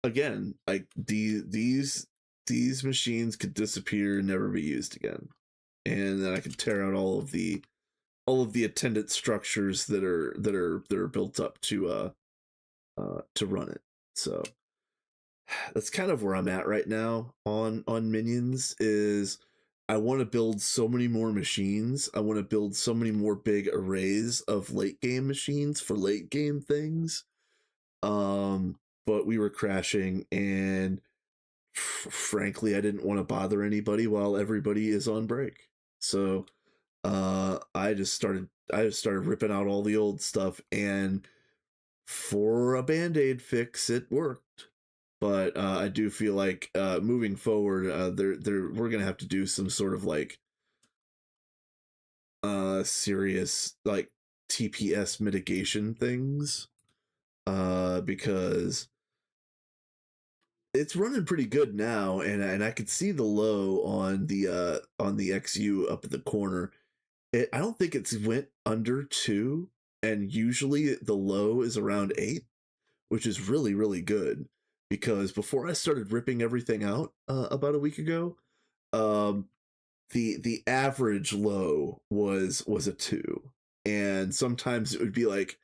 S1: Again, like these machines could disappear and never be used again, and then I could tear out all of the attendant structures that are built up to run it. So that's kind of where I'm at right now on Minions. Is I want to build so many more machines. I want to build so many more big arrays of late game machines for late game things. But we were crashing, and frankly, I didn't want to bother anybody while everybody is on break. So I just started ripping out all the old stuff, and for a band-aid fix, it worked. But I do feel like moving forward, we're gonna have to do some sort of like serious like TPS mitigation things, because it's running pretty good now, and I could see the low on the XU up at the corner. I don't think it's went under 2, and usually the low is around 8, which is really really good, because before I started ripping everything out about a week ago, um the average low was a 2, and sometimes it would be like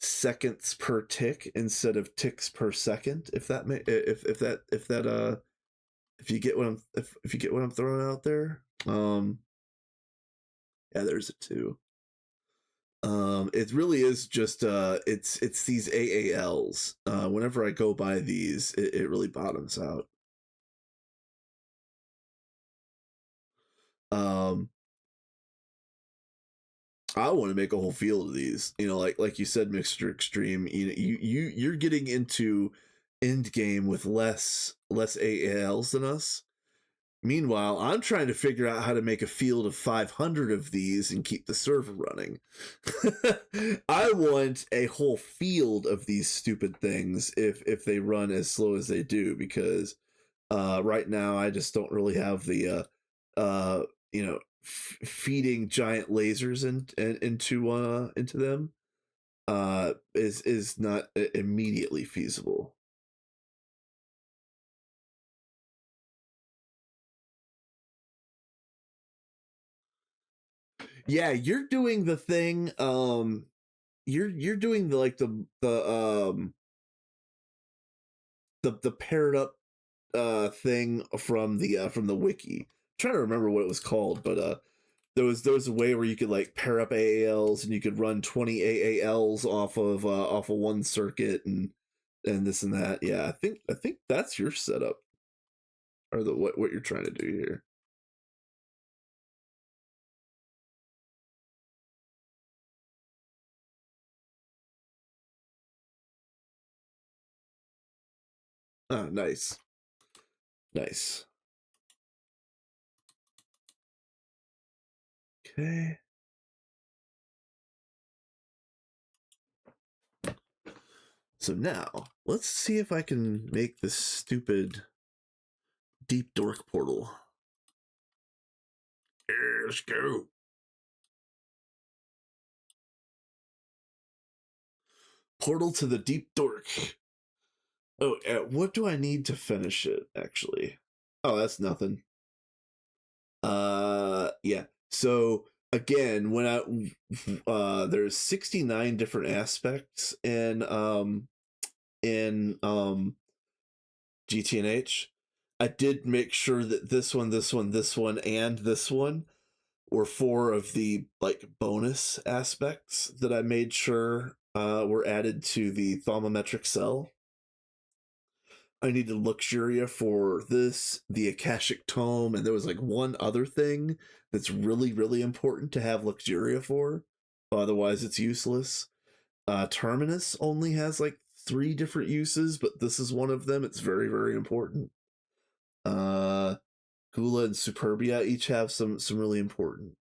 S1: seconds per tick instead of ticks per second, if that may if that if you get what if you get what I'm throwing out there. Yeah, there's a 2. It really is just it's these AALs. Whenever I go by these, it really bottoms out. um I want to make a whole field of these. Like you said, Mixture Extreme. You're getting into end game with less AALs than us. Meanwhile, I'm trying to figure out how to make a field of 500 of these and keep the server running. I want a whole field of these stupid things if they run as slow as they do, because right now I just don't really have the feeding giant lasers into them is not immediately feasible. Yeah, you're doing the thing. You're doing the paired up thing from the wiki. I'm trying to remember what it was called, but there was a way where you could like pair up AALs, and you could run 20 AALs off of one circuit, and this and that. Yeah, I think that's your setup, or the what you're trying to do here. Ah, nice, nice. Okay. So now let's see if I can make this stupid deep dork portal. Yeah, let's go. Portal to the deep dork. Oh, what do I need to finish it, actually? Oh, that's nothing. Yeah. So again, when there's 69 different aspects in GTNH. I did make sure that this one, and this one were 4 of the like bonus aspects that I made sure were added to the thaumametric cell. I needed Luxuria for this, the Akashic Tome, and there was like one other thing that's really, really important to have Luxuria for. Otherwise, it's useless. Terminus only has like 3 different uses, but this is one of them. It's very, very important. Uh, Gula and Superbia each have some really important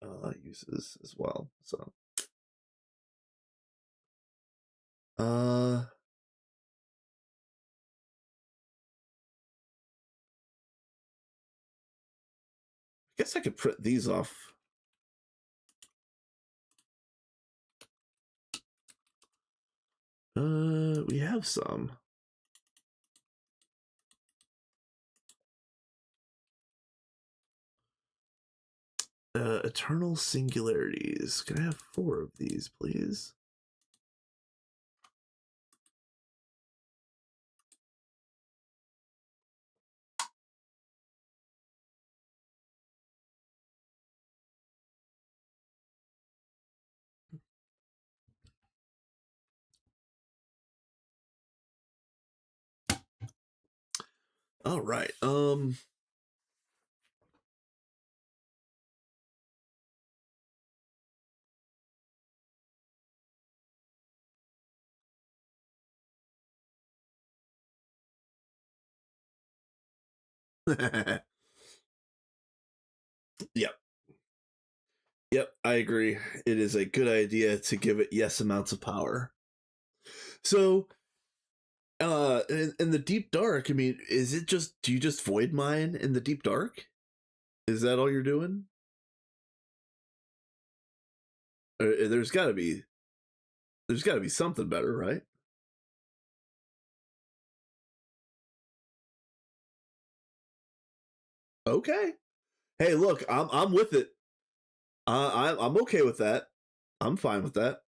S1: uses as well. So, I guess I could print these off. We have some. Eternal Singularities. Can I have 4 of these, please? All right. Yep. Yep, I agree. It is a good idea to give it yes amounts of power. So, in the deep dark, I mean, is it just do you just void mine in the deep dark? Is that all you're doing? There's got to be something better, right? Okay. Hey, look, I'm with it. I'm okay with that. I'm fine with that.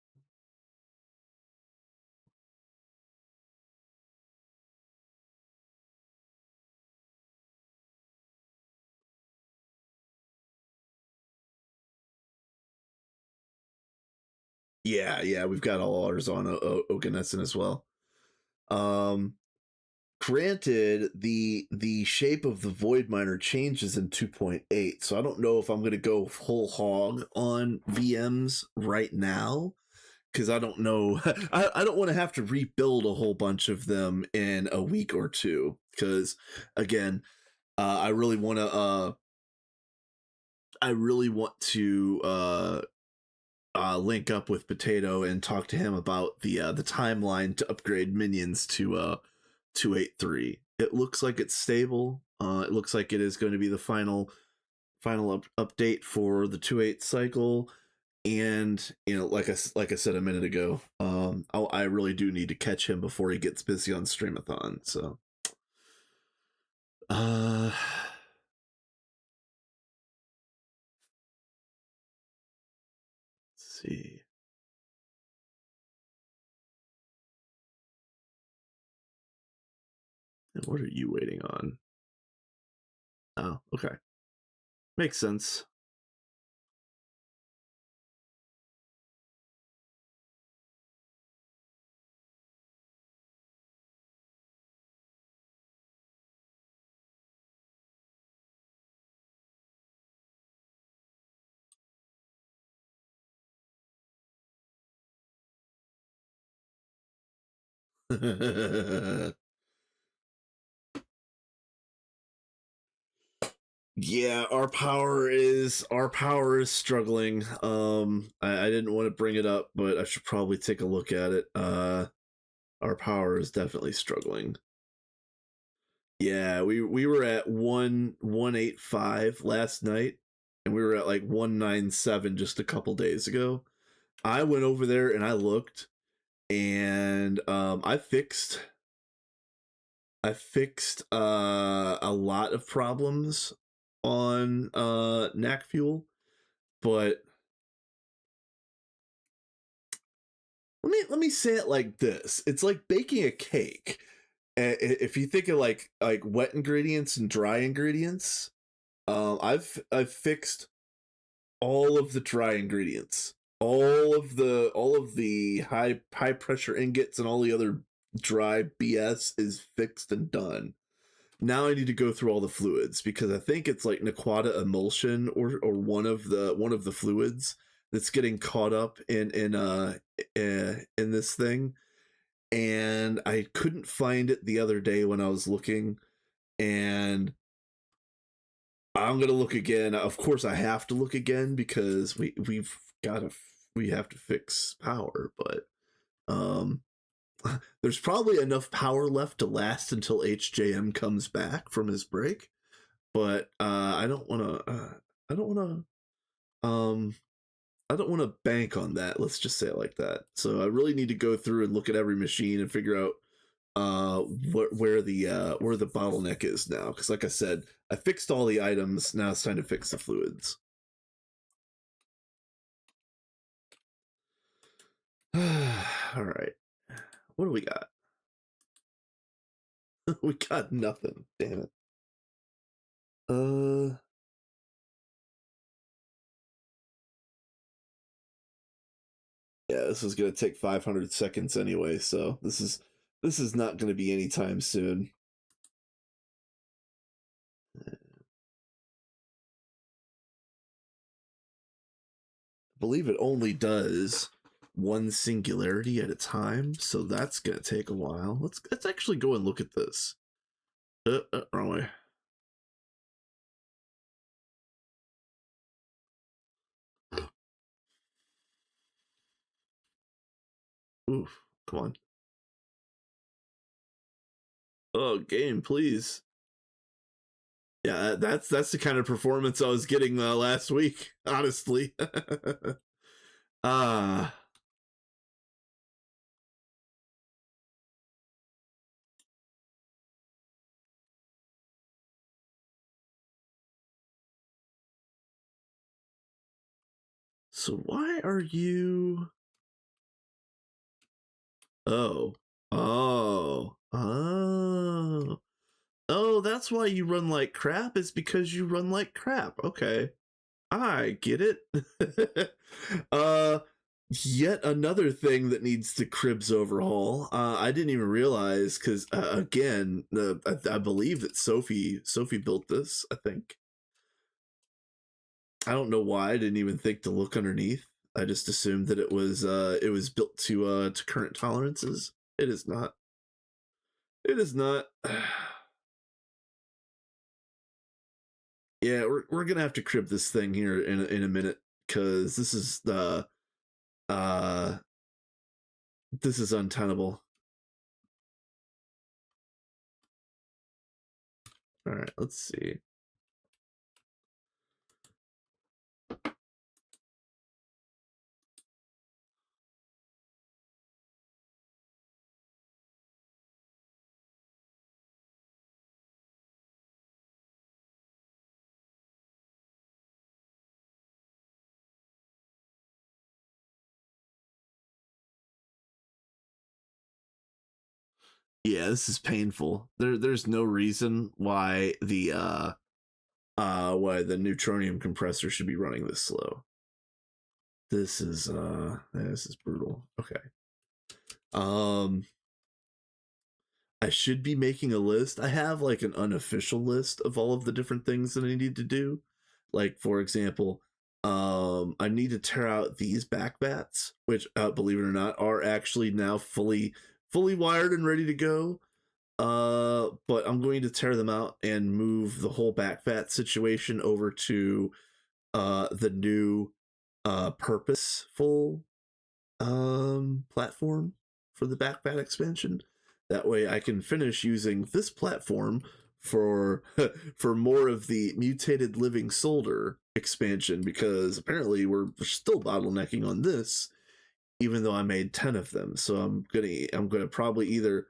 S1: Yeah, yeah, we've got all ours on Oganesson as well. Um, Granted, the shape of the void miner changes in 2.8, so I don't know if I'm going to go whole hog on VMs right now because I don't know. I don't want to have to rebuild a whole bunch of them in a week or two because again, I really want to. I really want to link up with Potato and talk to him about the timeline to upgrade minions to 283. It looks like it's stable. It looks like it is going to be the final update for the 2.8 cycle. And like I said a minute ago, I really do need to catch him before he gets busy on Streamathon. So, let's see. What are you waiting on? Oh, okay, makes sense. Yeah, our power is struggling. I didn't want to bring it up, but I should probably take a look at it. Our power is definitely struggling. Yeah, we were at 1,185 last night, and we were at like 197 just a couple days ago. I went over there and I looked, and I fixed a lot of problems on knack fuel, but let me say it like this: it's like baking a cake. If you think of like wet ingredients and dry ingredients, I've fixed all of the dry ingredients, all of the high pressure ingots, and all the other dry BS is fixed and done. Now I need to go through all the fluids because I think it's like Naquata emulsion or one of the fluids that's getting caught up in this thing, and I couldn't find it the other day when I was looking, and I'm gonna look again. Of course, I have to look again because we have to fix power, but um, there's probably enough power left to last until HJM comes back from his break. But I don't want to. I don't want to. I don't want to bank on that. Let's just say it like that. So I really need to go through and look at every machine and figure out where the bottleneck is now. Because like I said, I fixed all the items. Now it's time to fix the fluids. All right. What do we got? We got nothing. Damn it. Uh. Yeah, this is gonna take 500 seconds anyway. So this is not gonna be anytime soon. believe it only does one singularity at a time, so that's gonna take a while. Let's actually go and look at this. Wrong way. Oof, come on. Oh, game, please. Yeah, that's the kind of performance I was getting last week, honestly. Ah. So why are you... Oh. Oh. Oh. Oh, that's why you run like crap, is because you run like crap. Okay. I get it. uh Yet another thing that needs the cribs overhaul. I didn't even realize because again, I believe that Sophie built this. I think. I don't know why. I didn't even think to look underneath. I just assumed that it was built to current tolerances. It is not. It is not. Yeah, we're gonna have to crib this thing here in a minute because uh this is untenable. All right, let's see. Yeah, this is painful. There's no reason why why the neutronium compressor should be running this slow. This is brutal. Okay. I should be making a list. I have like an unofficial list of all of the different things that I need to do. Like for example, I need to tear out these back bats, which believe it or not are actually now fully wired and ready to go. But I'm going to tear them out and move the whole back bat situation over to the new purposeful platform for the back bat expansion. That way I can finish using this platform for for more of the mutated living solder expansion, because apparently we're still bottlenecking on this even though I made 10 of them. So I'm gonna probably either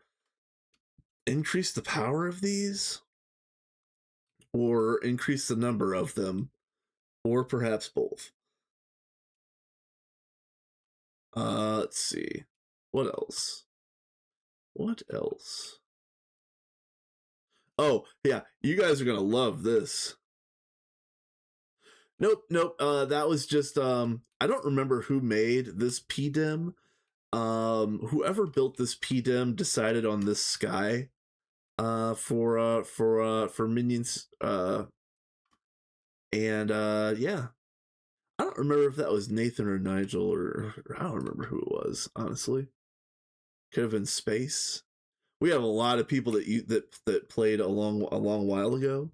S1: increase the power of these or increase the number of them, or perhaps both. Let's see. What else? What else? Oh, yeah, you guys are gonna love this. Nope. That was just I don't remember who made this PDIM. Whoever built this PDIM decided on this sky for minions and yeah. I don't remember if that was Nathan or Nigel, or I don't remember who it was, honestly. Could have been Space. We have a lot of people that played a long while ago,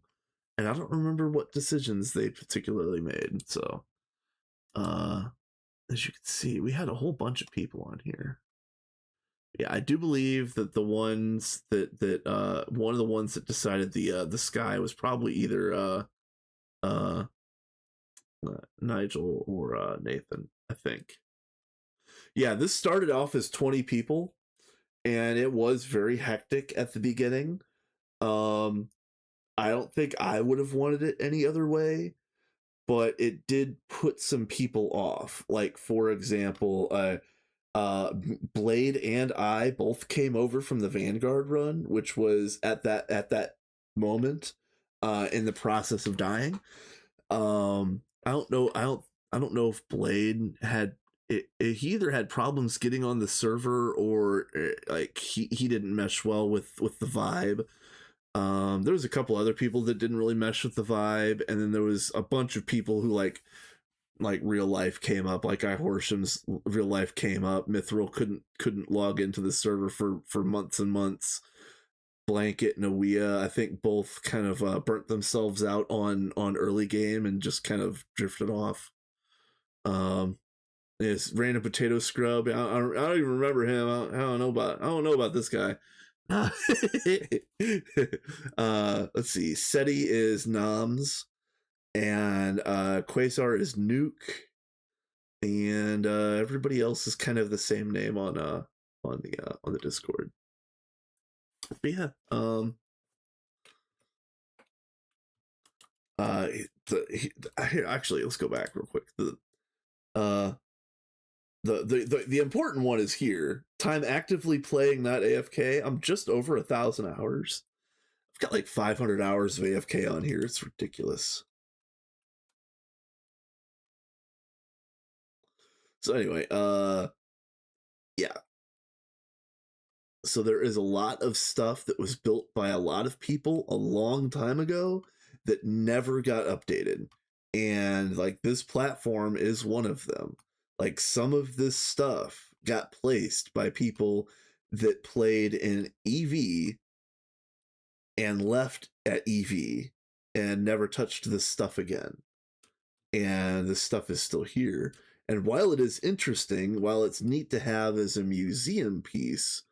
S1: and I don't remember what decisions they particularly made. So, as you can see, we had a whole bunch of people on here. Yeah, I do believe that the ones that one of the ones that decided the sky was probably either uh, Nigel or Nathan, I think. Yeah, this started off as 20 people, and it was very hectic at the beginning. Um, I don't think I would have wanted it any other way, but it did put some people off. Like for example, Blade and I both came over from the Vanguard run, which was at that moment in the process of dying. I don't know if Blade had he either had problems getting on the server, or like he didn't mesh well with the vibe. There was a couple other people that didn't really mesh with the vibe, and then there was a bunch of people who like like real life came up, like Horsham's real life came up. Mithril couldn't log into the server for months and months. Blanket and Awea, I think both kind of burnt themselves out on early game and just kind of drifted off. This random potato scrub. I don't even remember him. I don't know about this guy. Let's see. SETI is Noms, and Quasar is Nuke, and everybody else is kind of the same name on the Discord. But yeah, here, actually, let's go back real quick. The important one is here. Time actively playing, not AFK. I'm just over 1,000 hours. I've got like 500 hours of AFK on here. It's ridiculous. So anyway, yeah. So there is a lot of stuff that was built by a lot of people a long time ago that never got updated. And like this platform is one of them. Like some of this stuff got placed by people that played in EV and left at EV and never touched this stuff again. And this stuff is still here. And while it is interesting, while it's neat to have as a museum piece,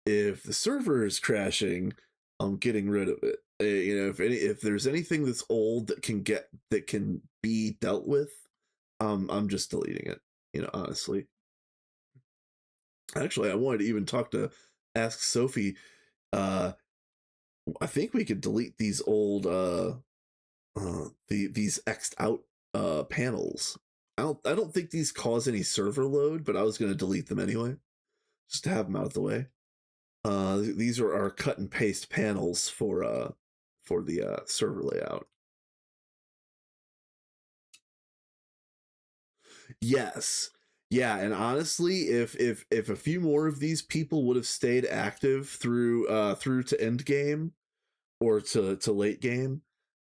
S1: if the server is crashing, I'm getting rid of it. If there's anything that's old that can be dealt with, I'm just deleting it. Honestly. Actually, I wanted to even ask Sophie. I think we could delete these old these X'd out panels. I don't think these cause any server load, but I was going to delete them anyway, just to have them out of the way. These are our cut and paste panels for the server layout. Yes. Yeah, and honestly, if a few more of these people would have stayed active through to end game or to late game,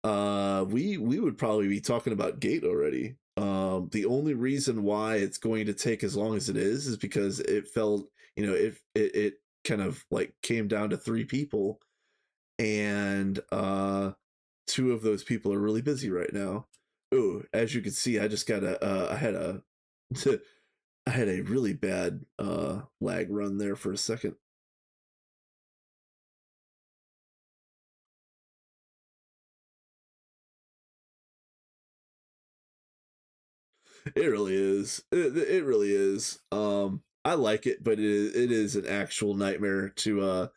S1: we would probably be talking about Gate already. The only reason why it's going to take as long as it is because it felt, it kind of like came down to 3 people, and 2 of those people are really busy right now. Oh, as you can see, I just got I had a really bad lag run there for a second. It really is. It really is. I like it, but it is an actual nightmare to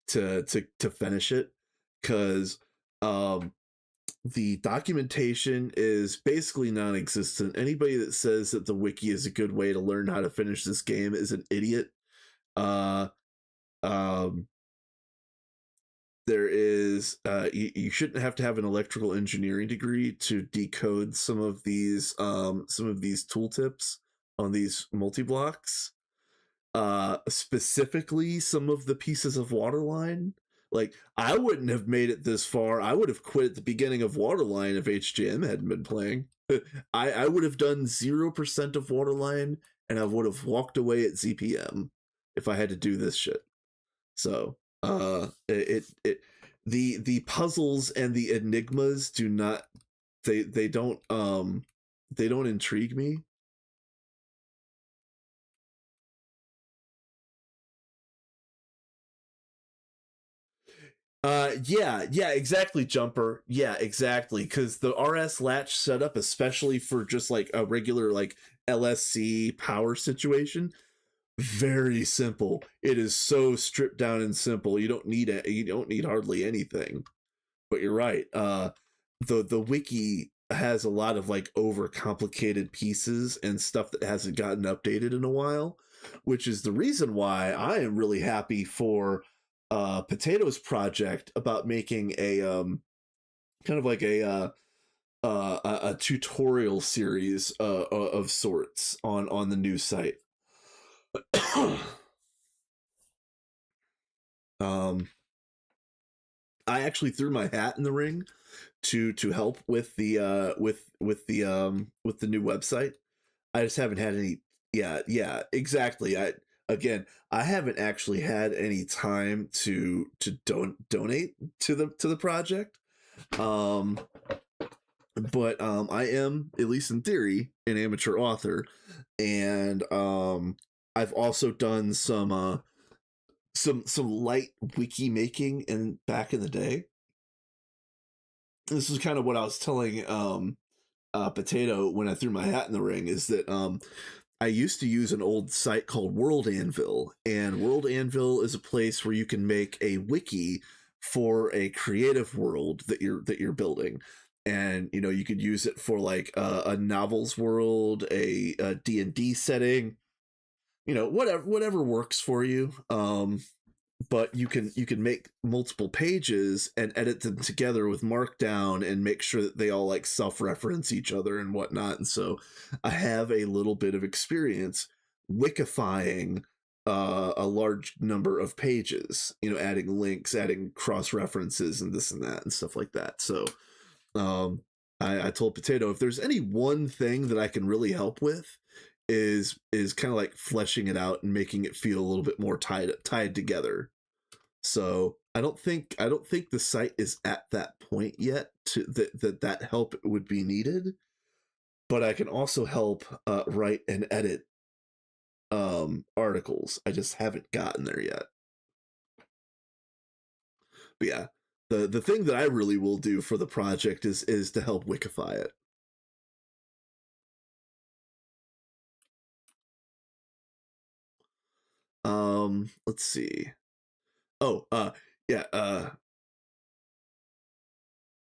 S1: finish it, because the documentation is basically non-existent. Anybody that says that the wiki is a good way to learn how to finish this game is an idiot. There is you shouldn't have to have an electrical engineering degree to decode some of these tooltips on these multi-blocks. Specifically some of the pieces of Waterline. Like, I wouldn't have made it this far. I would have quit at the beginning of Waterline if HGM hadn't been playing. I would have done 0% of Waterline, and I would have walked away at ZPM if I had to do this shit. So the puzzles and the enigmas do not, they don't intrigue me. Yeah, exactly, Jumper. Yeah, exactly. Because the RS latch setup, especially for just like a regular like LSC power situation, very simple. It is so stripped down and simple. You don't need hardly anything. But you're right. The wiki has a lot of like overcomplicated pieces and stuff that hasn't gotten updated in a while, which is the reason why I am really happy for Potato's project about making a kind of like a tutorial series of sorts on the new site. I actually threw my hat in the ring to help with the with the new website. I just haven't had any. Yeah, exactly. I haven't actually had any time to donate to the project. Um, but I am, at least in theory, an amateur author, and I've also done some light wiki making in back in the day. This is kind of what I was telling Potato when I threw my hat in the ring, is that I used to use an old site called World Anvil, and World Anvil is a place where you can make a wiki for a creative world that you're building. And you know, you could use it for like a novels world, a D&D setting, you know, whatever works for you. But you can make multiple pages and edit them together with markdown and make sure that they all like self-reference each other and whatnot. And so I have a little bit of experience wikifying a large number of pages, you know, adding links, adding cross references and this and that and stuff like that. So um I told Potato, if there's any one thing that I can really help with, is kind of like fleshing it out and making it feel a little bit more tied together. So I don't think the site is at that point yet to that help would be needed. But I can also help write and edit articles. I just haven't gotten there yet. But yeah, the thing that I really will do for the project is to help wikify it. Let's see. Oh, yeah,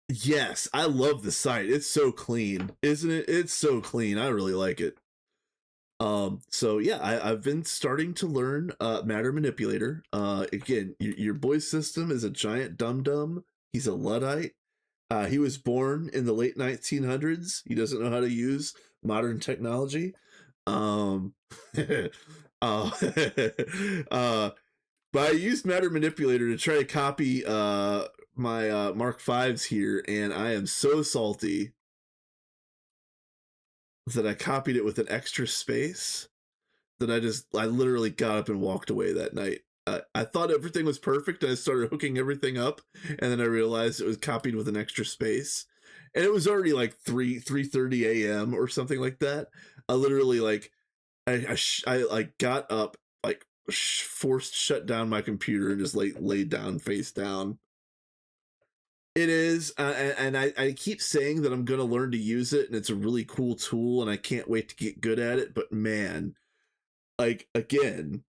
S1: yes, I love the site. It's so clean, isn't it? It's so clean. I really like it. So yeah, I've been starting to learn matter manipulator. Again, your boy's system is a giant dum dum. He's a Luddite. He was born in the late 1900s. He doesn't know how to use modern technology. Um, uh, but I used matter manipulator to try to copy my Mark Fives here, and I am so salty that I copied it with an extra space that I literally got up and walked away that night. I thought everything was perfect, and I started hooking everything up, and then I realized it was copied with an extra space, and it was already like 3:30 a.m. or something like that. I literally like I like got up, like forced shut down my computer and just laid down face down. It is, and I keep saying that I'm gonna learn to use it, and it's a really cool tool, and I can't wait to get good at it. But man, like again,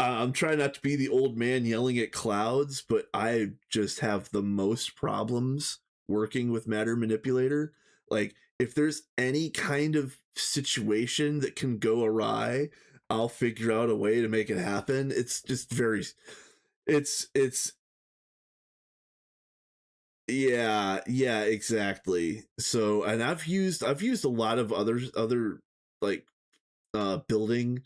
S1: I'm trying not to be the old man yelling at clouds, but I just have the most problems working with matter manipulator. Like if there's any kind of situation that can go awry, I'll figure out a way to make it happen. It's just very it's yeah, exactly. So, and I've used a lot of other like building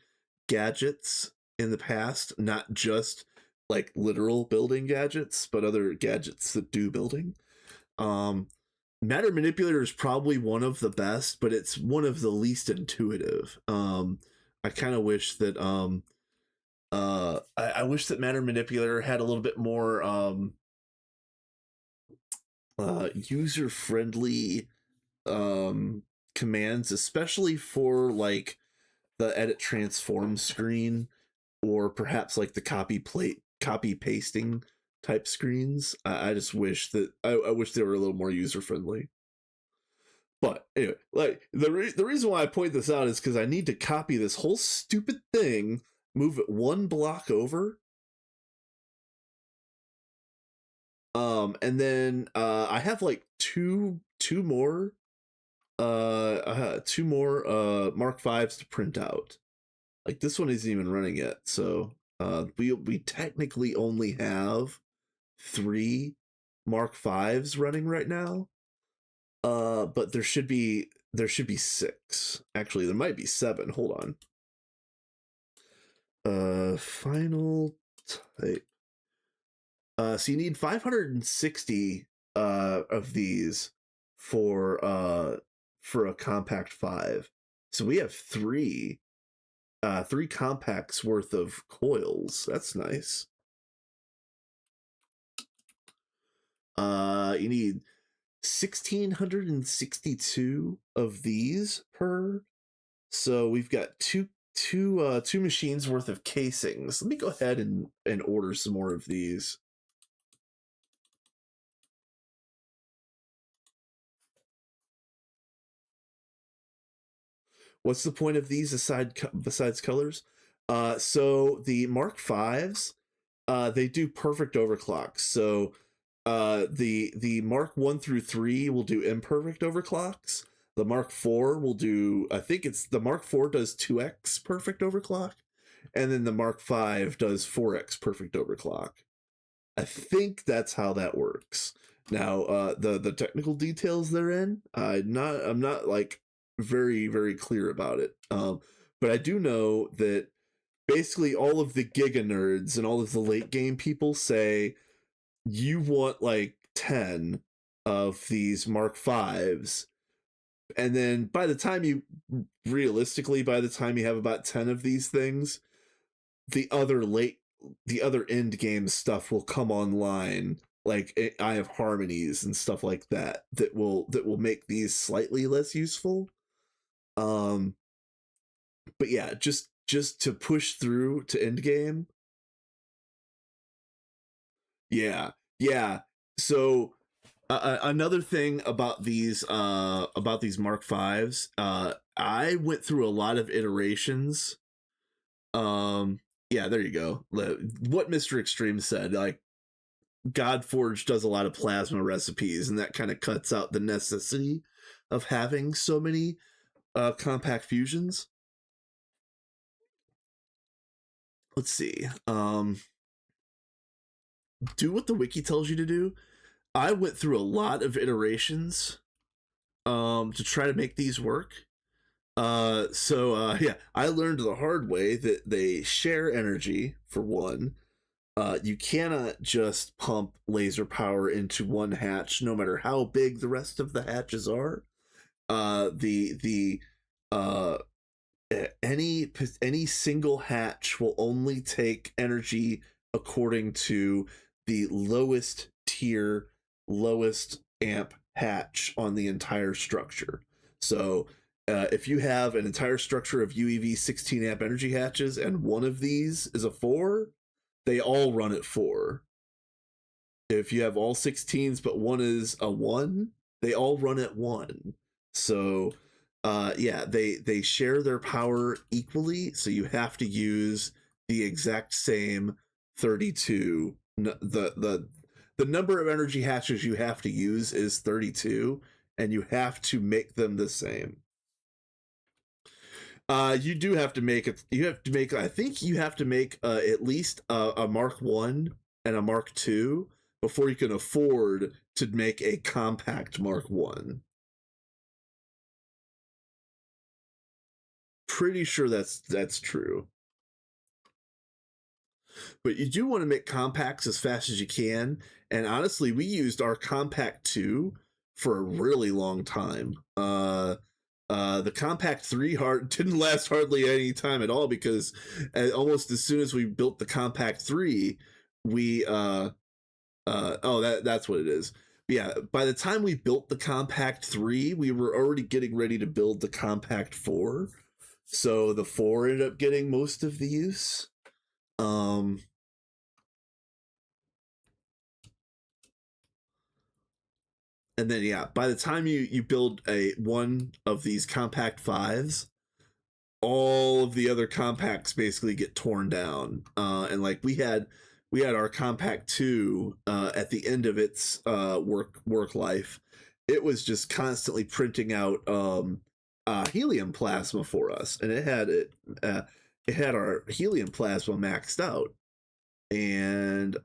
S1: gadgets in the past, not just like literal building gadgets, but other gadgets that do building. Um, Matter manipulator is probably one of the best, but it's one of the least intuitive. I kind of wish that I wish that matter manipulator had a little bit more user friendly commands, especially for like the edit transform screen, or perhaps like the copy pasting type screens. I just wish that I wish they were a little more user friendly. But anyway, like the reason why I point this out is because I need to copy this whole stupid thing, move it one block over, and then I have like two more Mark Fives to print out. Like this one isn't even running yet, so we technically only have 3 Mark Fives running right now. But there should be 6. Actually, there might be 7. Hold on. Final type. So you need 560 of these for a compact 5. So we have three compacts worth of coils. That's nice. You need 1,662 of these per. So we've got two machines worth of casings. Let me go ahead and order some more of these. What's the point of these besides colors? So the Mark Fives, they do perfect overclocks. So the Mark 1 through 3 will do imperfect overclocks. The Mark 4 will do, I think it's the Mark 4 does 2x perfect overclock, and then the Mark 5 does 4x perfect overclock. I think that's how that works. Now, the technical details therein, I'm not like very clear about it. But I do know that basically all of the Giga nerds and all of the late game people say you want like 10 of these Mark Fives, and then by the time you have about 10 of these things, the other end game stuff will come online, like I have harmonies and stuff like that will make these slightly less useful. But yeah, just to push through to end game. Yeah. So another thing about these Mark Fives, I went through a lot of iterations. Yeah, there you go. What Mr. Extreme said, like, Godforge does a lot of plasma recipes, and that kind of cuts out the necessity of having so many compact fusions. Let's see. Do what the wiki tells you to do. I went through a lot of iterations to try to make these work. Yeah, I learned the hard way that they share energy, for one. You cannot just pump laser power into one hatch, no matter how big the rest of the hatches are. The any single hatch will only take energy according to the lowest tier, lowest amp hatch on the entire structure. So if you have an entire structure of UEV 16 amp energy hatches and one of these is a 4, they all run at 4. If you have all 16s but one is a 1, they all run at 1. So yeah, they share their power equally, so you have to use the exact same 32. The number of energy hatches you have to use is 32, and you have to make them the same. You do have to make it. You have to make. I think you have to make at least a Mark 1 and a Mark 2 before you can afford to make a compact Mark 1. Pretty sure that's true. But you do want to make compacts as fast as you can. And honestly, we used our compact 2 for a really long time. The compact 3 didn't last hardly any time at all, because almost as soon as we built the compact 3, we that's what it is. But yeah, by the time we built the compact 3, we were already getting ready to build the compact 4. So the 4 ended up getting most of the use. And then yeah, by the time you build one of these compact 5s, all of the other compacts basically get torn down. And like we had our compact 2 at the end of its work life. It was just constantly printing out helium plasma for us, and it had our helium plasma maxed out. And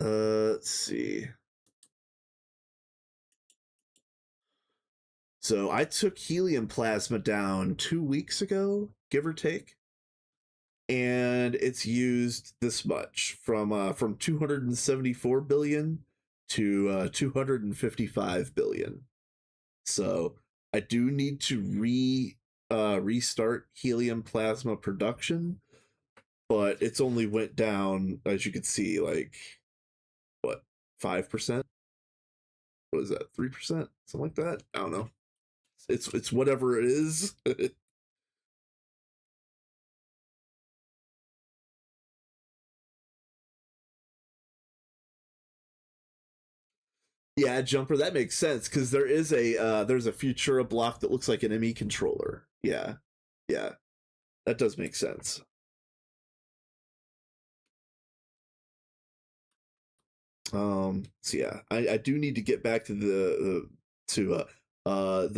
S1: let's see. So I took helium plasma down 2 weeks ago, give or take, and it's used this much, from 274 billion to 255 billion. So I do need to restart helium plasma production, but it's only went down, as you can see, like what, 5%? What is that, 3%? Something like that? I don't know. It's whatever it is. Yeah, jumper, that makes sense because there's a Futura block that looks like an ME controller. Yeah. Yeah. That does make sense. So yeah, I do need to get back to the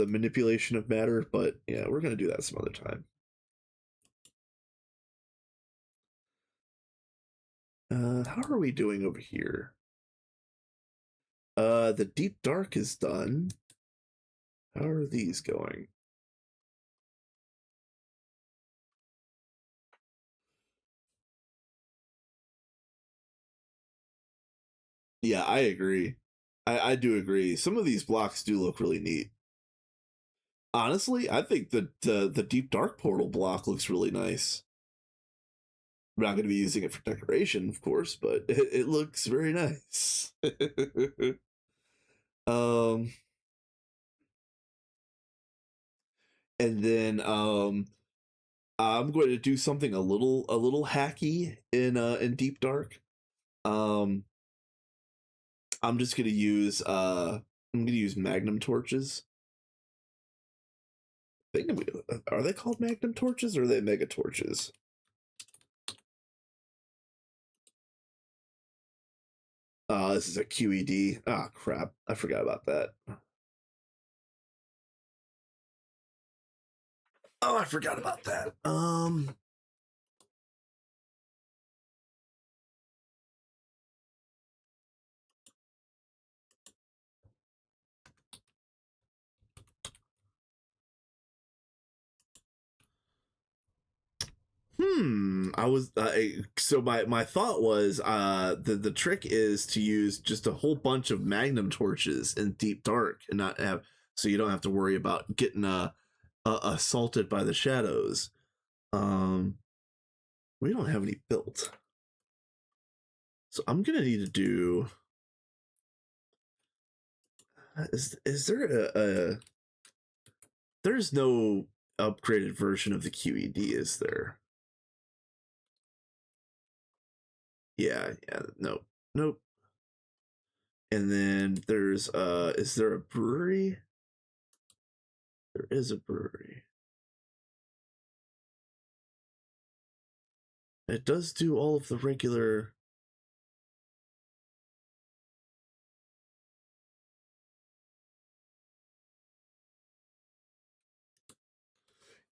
S1: manipulation of matter, but yeah, we're gonna do that some other time. How are we doing over here? The deep dark is done. How are these going? Yeah, I agree. I do agree. Some of these blocks do look really neat. Honestly, I think that the deep dark portal block looks really nice. I'm not going to be using it for decoration, of course, but it looks very nice. um, and then I'm going to do something a little hacky in deep dark. Um, I'm just going to use magnum torches. Are they called magnum torches or are they mega torches? This is a QED. Ah, crap. I forgot about that. Oh, I forgot about that. I was so my thought was the trick is to use just a whole bunch of magnum torches in deep dark and not have, so you don't have to worry about getting assaulted by the shadows. Um, we don't have any built, so I'm gonna need to do. Is there a there's no upgraded version of the QED, is there? Yeah, yeah, nope, nope. And then there's is there a brewery? There is a brewery. It does do all of the regular.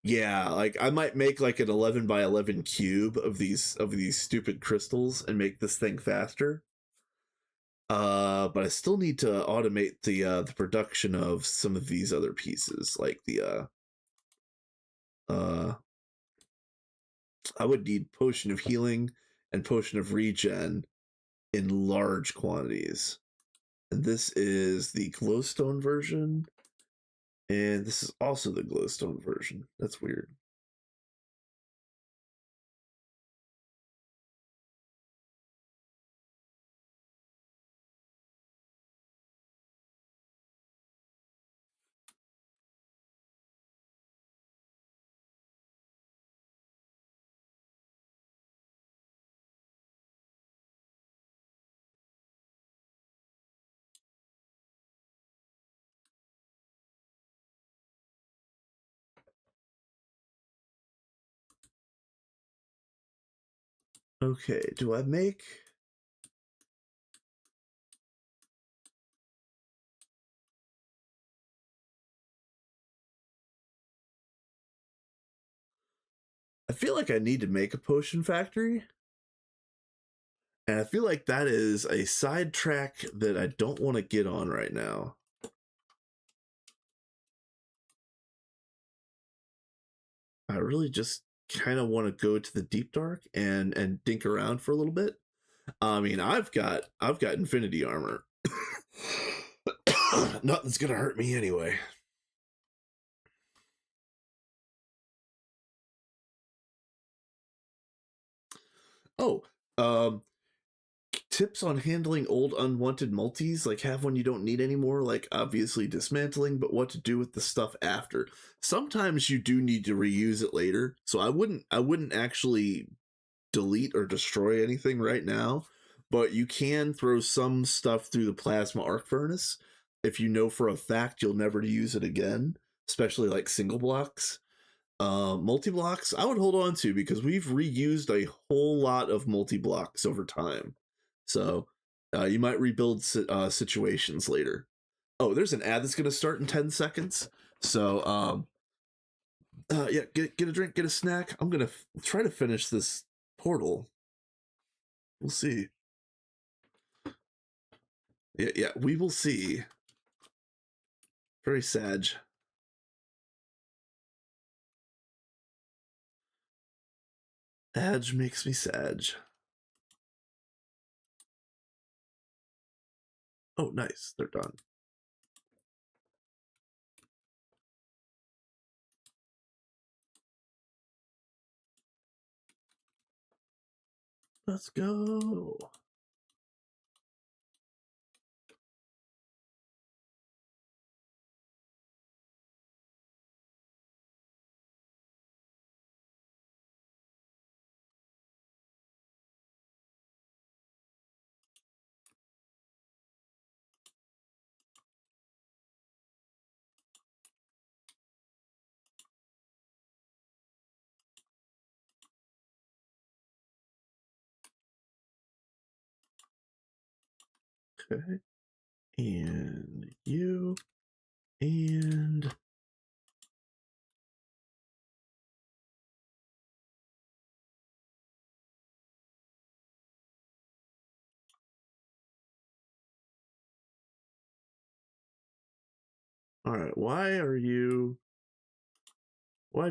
S1: Yeah, like I might make like an 11 by 11 cube of these stupid crystals and make this thing faster. But I still need to automate the production of some of these other pieces, like uh I would need potion of healing and potion of regen in large quantities. And this is the glowstone version, and this is also the glowstone version. That's weird. Okay, do I make? I feel like I need to make a potion factory. And I feel like that is a sidetrack that I don't want to get on right now. I really just kind of want to go to the deep dark and dink around for a little bit. I mean, I've got infinity armor. Nothing's gonna hurt me anyway. Oh, um, tips on handling old unwanted multis, like have one you don't need anymore, like obviously dismantling, but what to do with the stuff after. Sometimes you do need to reuse it later, so I wouldn't actually delete or destroy anything right now, but you can throw some stuff through the plasma arc furnace if you know for a fact you'll never use it again, especially like single blocks. Multi blocks, I would hold on to because we've reused a whole lot of multi blocks over time. So you might rebuild situations later. Oh, there's an ad that's going to start in 10 seconds. So, yeah, get a drink, get a snack. I'm going to try to finish this portal. We'll see. Yeah, we will see. Very sad. Edge makes me sad. Oh, nice. They're done. Let's go. Okay. And you. And all right, why do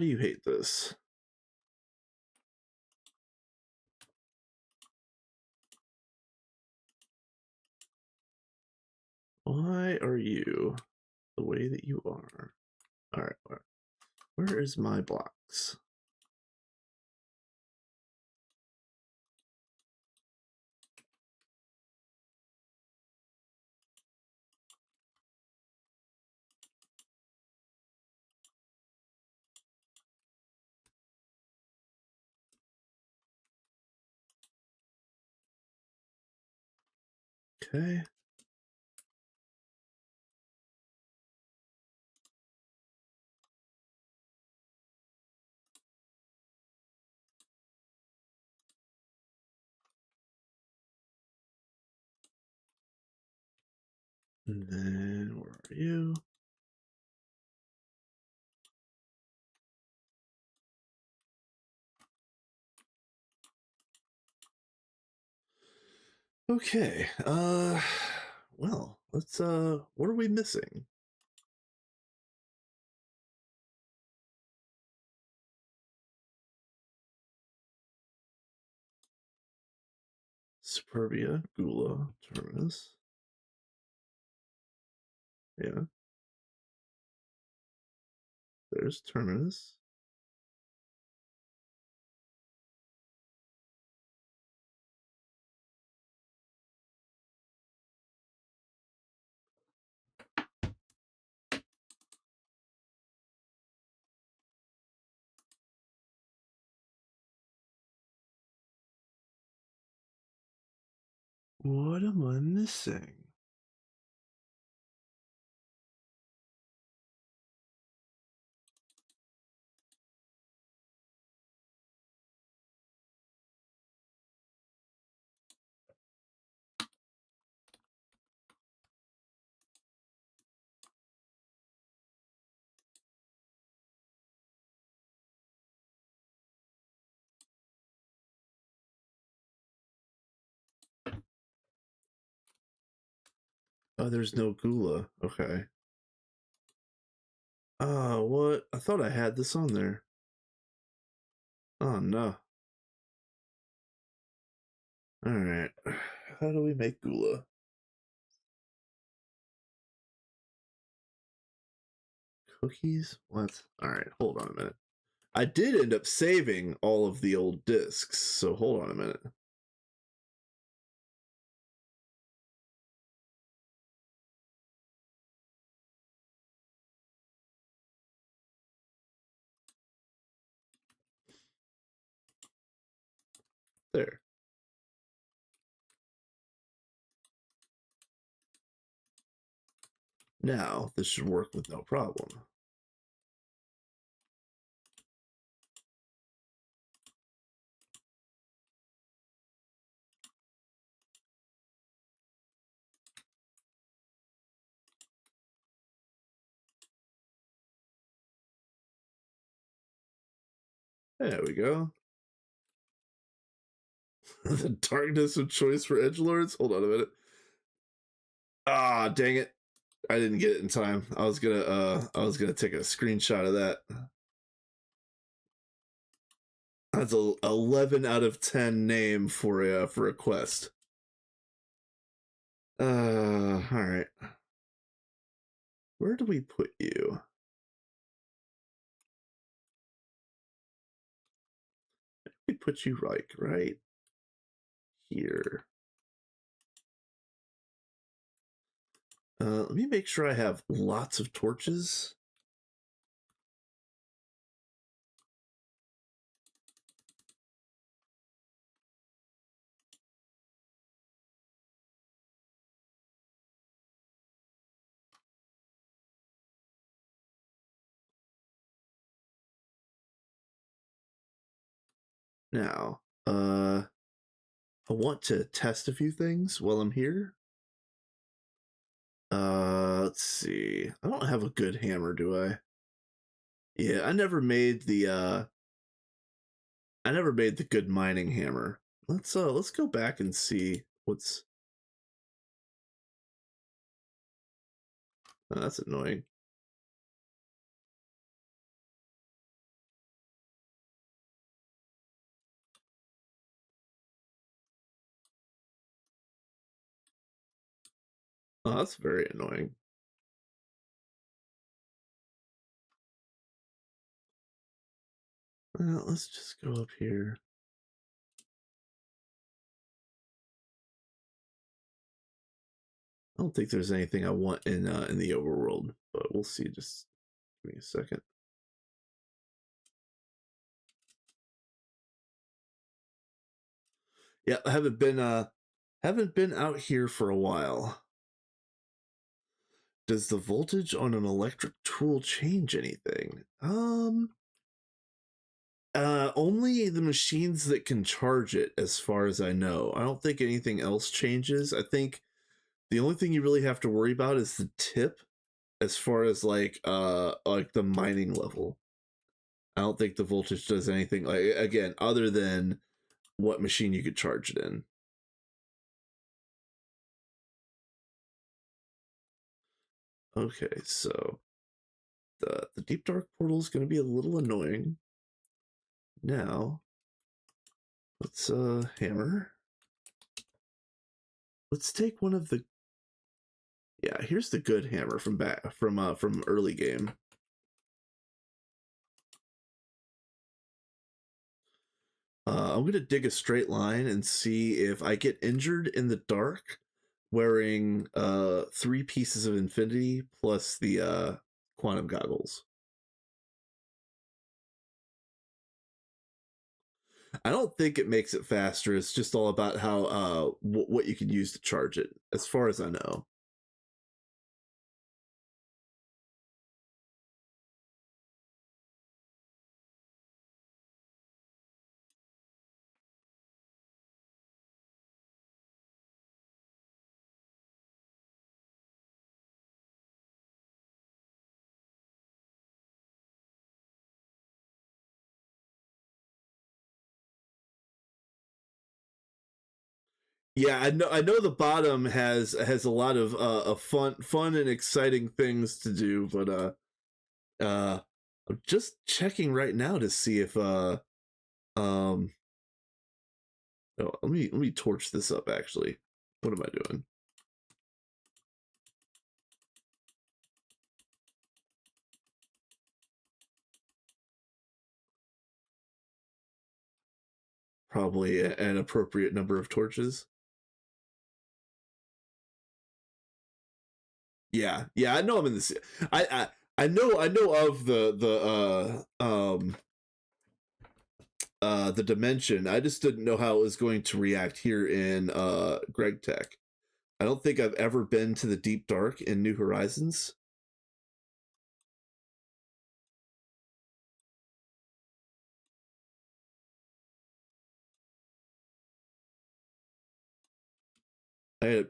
S1: you hate this? Why are you the way that you are? All right, where is my blocks? Okay. And then where are you? Okay. Well, let's what are we missing? Superbia, Gula, Terminus. Yeah, there's Terminus. What am I missing? Oh, there's no Gula. Okay. Oh, what? I thought I had this on there. Oh no. All right. How do we make Gula? cookies? What? All right, hold on a minute. I did end up saving all of the old discs, so hold on a minute. There. Now, this should work with no problem. There we go. The darkness of choice for edgelords? Hold on a minute. Ah, dang it. I didn't get it in time. I was gonna take a screenshot of that. That's a 11 out of 10 name for a quest. All right. Where do we put you? We put you like right here. Let me make sure I have lots of torches. Now, I want to test a few things while I'm here. Let's see. I don't have a good hammer, do I? Yeah, I never made the good mining hammer. Let's go back and see what's. Oh, that's annoying. Oh, that's very annoying. Well, let's just go up here. I don't think there's anything I want in the overworld, but we'll see. Just give me a second. Yeah, I haven't been out here for a while. Does the voltage on an electric tool change anything? Only the machines that can charge it, as far as I know. I don't think anything else changes. I think the only thing you really have to worry about is the tip, as far as like the mining level. I don't think the voltage does anything, like, again, other than what machine you could charge it in. Okay, so the deep dark portal is going to be a little annoying. Now, let's hammer. Let's take one of the. Yeah, here's the good hammer from early game. I'm gonna dig a straight line and see if I get injured in the dark wearing 3 pieces of infinity plus the quantum goggles. I don't think it makes it faster. It's just all about how what you can use to charge it, as far as I know. Yeah, I know the bottom has a lot of fun and exciting things to do, but I'm just checking right now to see if um oh, let me torch this up actually. What am I doing? probably an appropriate number of torches. Yeah, yeah, I know I'm in this. I know of the dimension. I just didn't know how it was going to react here in Greg Tech. I don't think I've ever been to the Deep Dark in New Horizons. I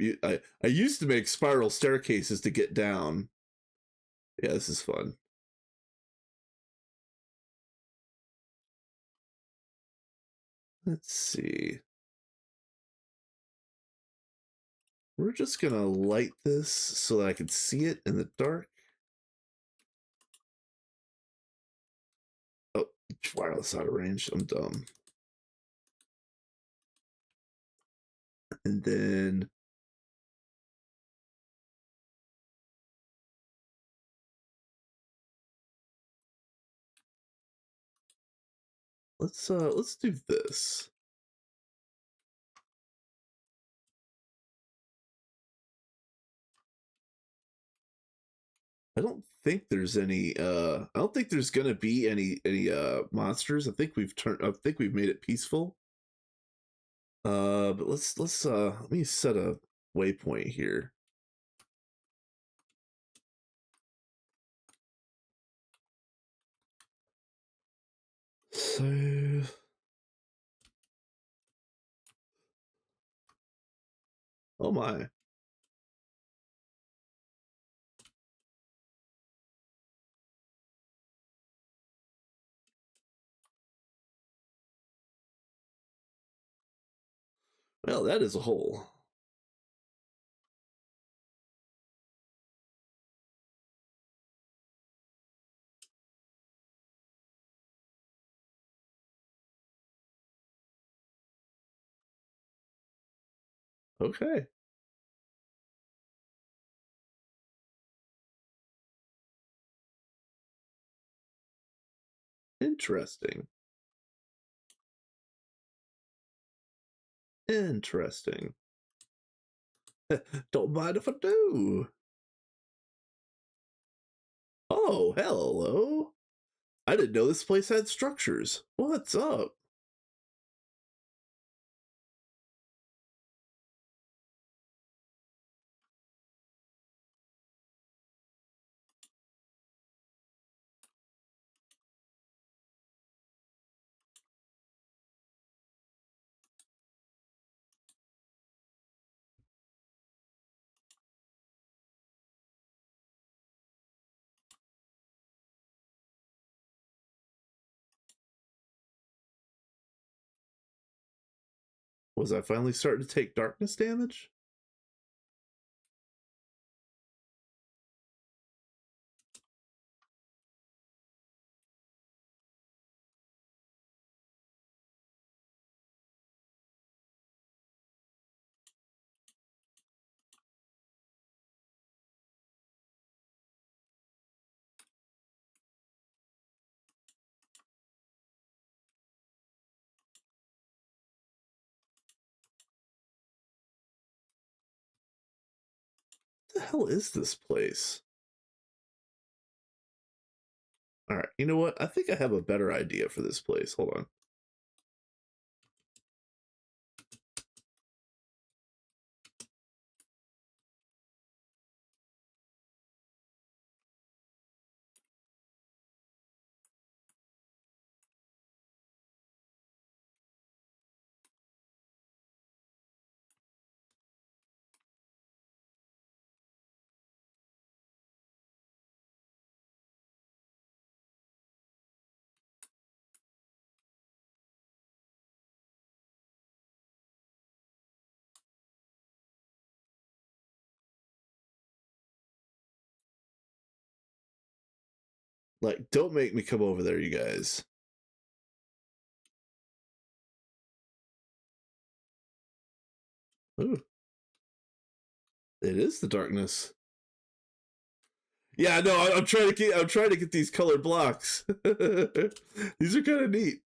S1: used to make spiral staircases to get down. Yeah, this is fun. Let's see. We're just gonna light this so that I can see it in the dark. Oh, wireless out of range. I'm dumb. And then let's do this. I don't think there's any I don't think there's gonna be any monsters. I think we've made it peaceful. But let's let me set a waypoint here. So oh my. Well, that is a hole. Okay. Interesting. Interesting. Don't mind if I do. Oh, hello. I didn't know this place had structures. What's up? Was I finally starting to take darkness damage? What the hell is this place? All right, you know what? I think I have a better idea for this place. Hold on. Like, don't make me come over there, you guys. Ooh. It is the darkness. Yeah, no, I'm trying to get these colored blocks. These are kind of neat.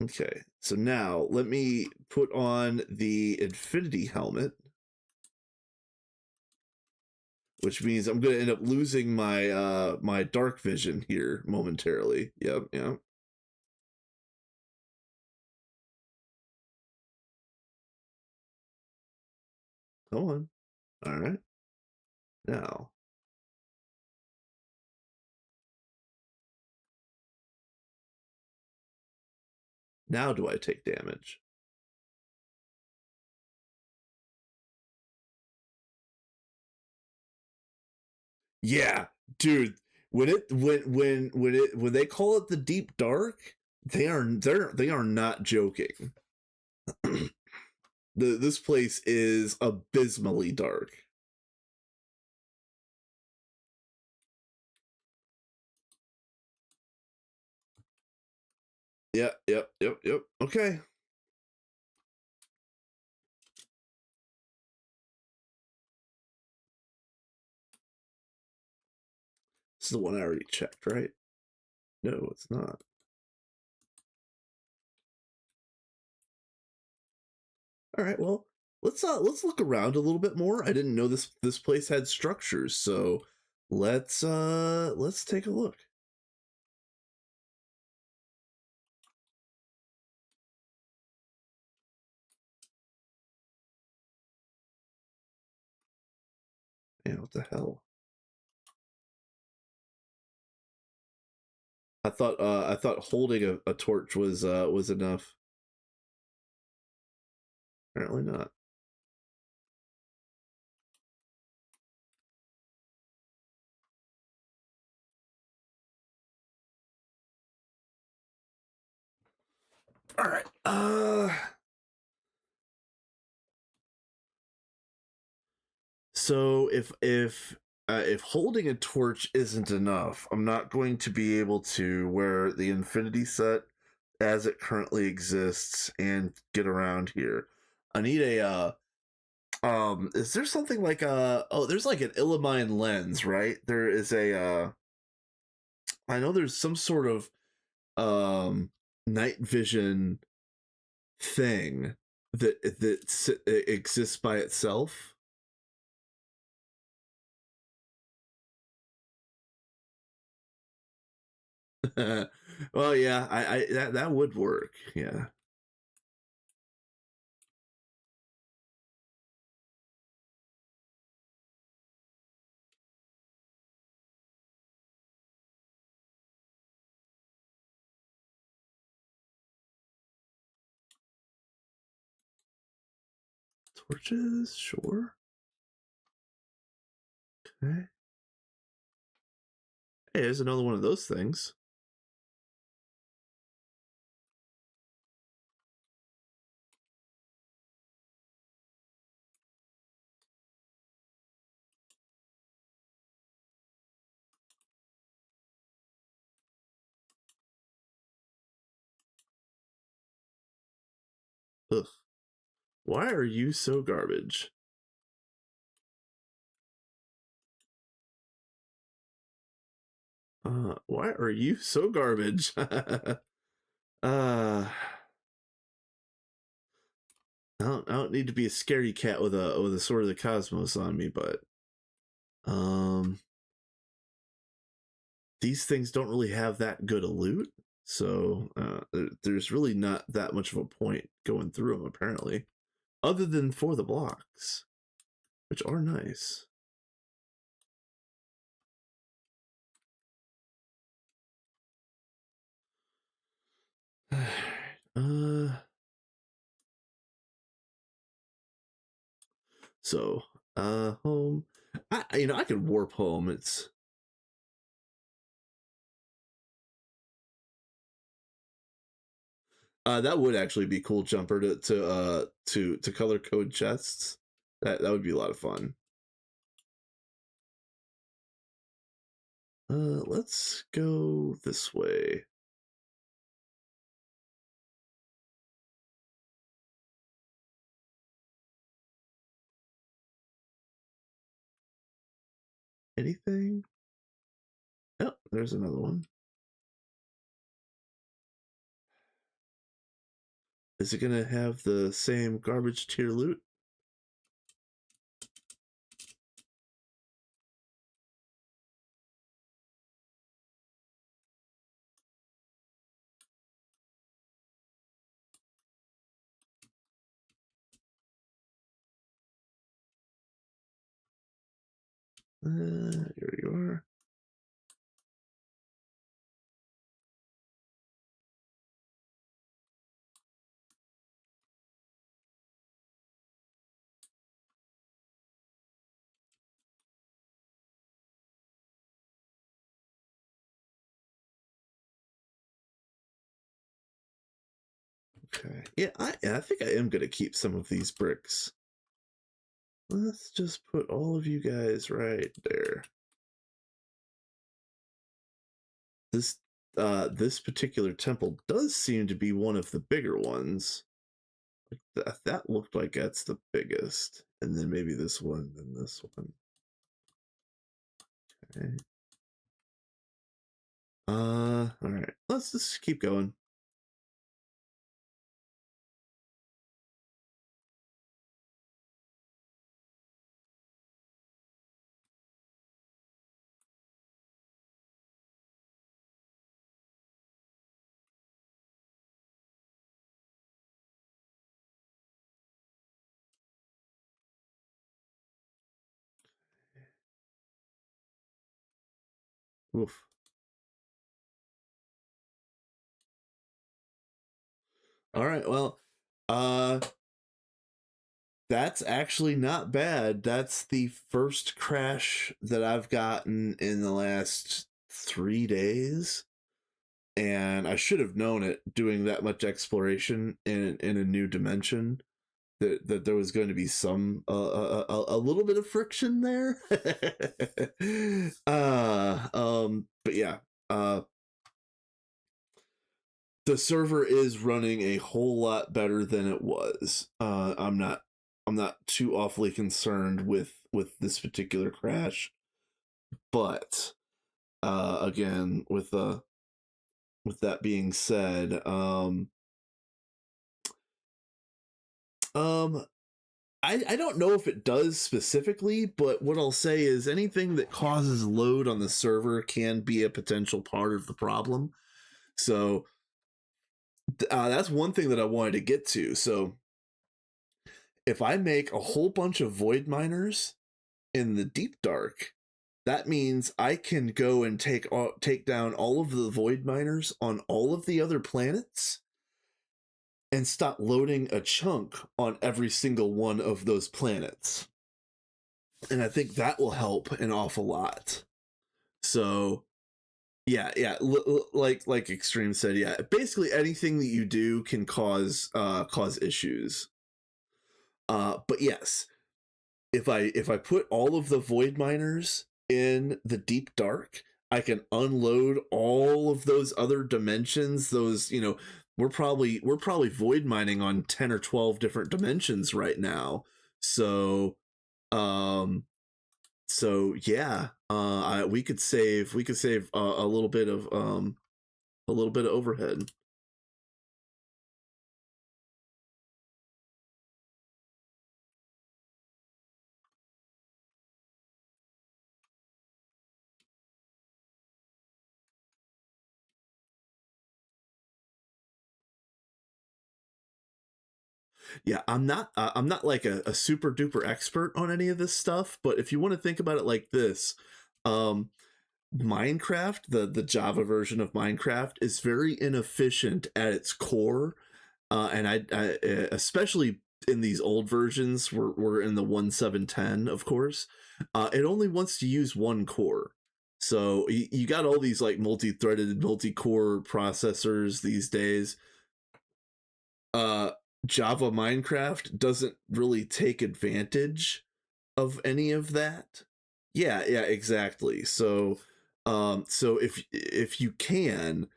S1: Okay, so now let me put on the Infinity helmet, which means I'm going to end up losing my my dark vision here momentarily. Yep, yep. Come on. All right. Now, now do I take damage? Yeah, dude. When they call it the deep dark, they are not joking. This place is abysmally dark. Yep, yep, yep, yep. Okay. This is the one I already checked, right? No, it's not. All right, well, let's look around a little bit more. I didn't know this place had structures, so let's take a look. Man, what the hell? I thought holding a torch was enough. Apparently not. All right. So if holding a torch isn't enough, I'm not going to be able to wear the Infinity set as it currently exists and get around here. I need a is there something like a oh there's like an Illumined lens, right? There is a I know there's some sort of night vision thing that exists by itself. Well, yeah, I that would work. Yeah. Torches, sure. Okay. Hey, there's another one of those things. Ugh. Why are you so garbage? Why are you so garbage? I I don't need to be a scaredy cat with a sword of the cosmos on me, but um, these things don't really have that good a loot, so there's really not that much of a point going through them apparently, other than for the blocks, which are nice. uh, so home. I could warp home. It's that would actually be cool, Jumper, to color code chests. That would be a lot of fun. Let's go this way. Anything? Oh, there's another one. Is it gonna have the same garbage tier loot? Here you are. Okay. Yeah, I think I am gonna keep some of these bricks. Let's just put all of you guys right there. This particular temple does seem to be one of the bigger ones. Like that looked like that's the biggest, and then maybe this one, then this one. Okay. All right. Let's just keep going. Oof. All right. Well, uh, that's actually not bad. That's the first crash that I've gotten in the last 3 days. And I should have known it doing that much exploration in a new dimension that there was going to be some a little bit of friction there. But yeah, the server is running a whole lot better than it was. I'm not too awfully concerned with this particular crash, but again, with that being said, um I don't know if it does specifically, but what I'll say is anything that causes load on the server can be a potential part of the problem. So that's one thing that I wanted to get to. So if I make a whole bunch of void miners in the deep dark, that means I can go and take down all of the void miners on all of the other planets and stop loading a chunk on every single one of those planets. And I think that will help an awful lot. So yeah, like Extreme said, yeah, basically anything that you do can cause issues. But yes, if I put all of the void miners in the deep dark, I can unload all of those other dimensions. Those, we're probably void mining on 10 or 12 different dimensions right now. So um yeah, we could save a little bit of overhead. Yeah, I'm not like a super duper expert on any of this stuff, but if you want to think about it like this, um Minecraft, the Java version of Minecraft, is very inefficient at its core, and I especially in these old versions, we're in the 1.7.10, of course. It only wants to use one core, so you got all these like multi-threaded, multi-core processors these days. Uh, Java Minecraft doesn't really take advantage of any of that. Yeah, exactly. So if you can,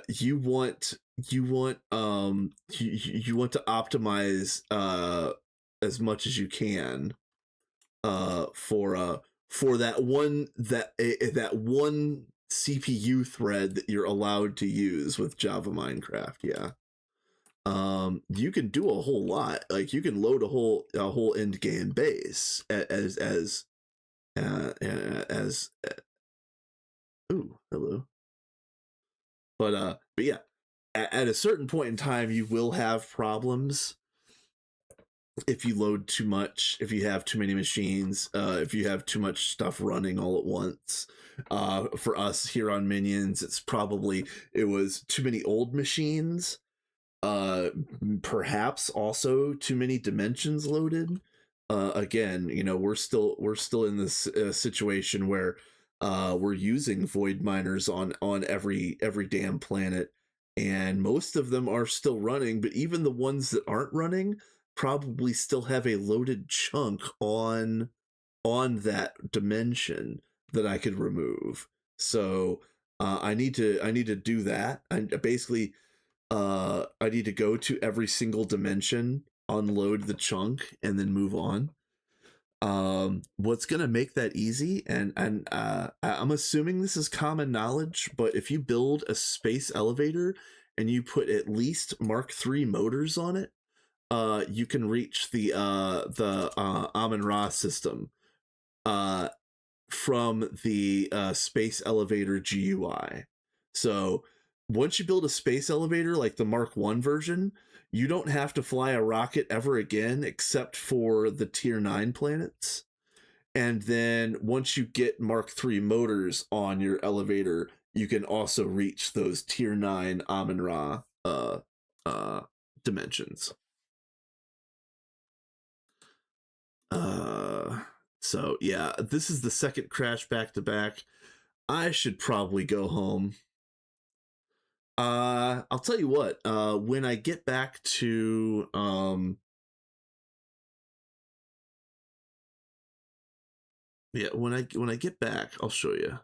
S1: you want to optimize as much as you can for that one CPU thread that you're allowed to use with Java Minecraft. Yeah. you can do a whole lot. Like you can load a whole end game base as ooh, hello. But yeah, at a certain point in time, you will have problems if you load too much, if you have too many machines, if you have too much stuff running all at once. For us here on Minions, it was too many old machines. Perhaps also too many dimensions loaded. Again, we're still in this situation where we're using void miners on every damn planet, and most of them are still running. But even the ones that aren't running probably still have a loaded chunk on that dimension that I could remove. So I need to do that. I need to go to every single dimension, unload the chunk, and then move on. What's gonna make that easy, and I'm assuming this is common knowledge, but if you build a space elevator and you put at least Mark III motors on it, you can reach the Amun Ra system uh, from the space elevator GUI. So once you build a space elevator like the Mark 1 version, you don't have to fly a rocket ever again except for the tier 9 planets. And then once you get Mark 3 motors on your elevator, you can also reach those tier 9 Amun Ra uh, dimensions. Uh, so yeah, this is the second crash back to back. I should probably go home. I'll tell you what. When I get back to yeah, when I get back, I'll show you.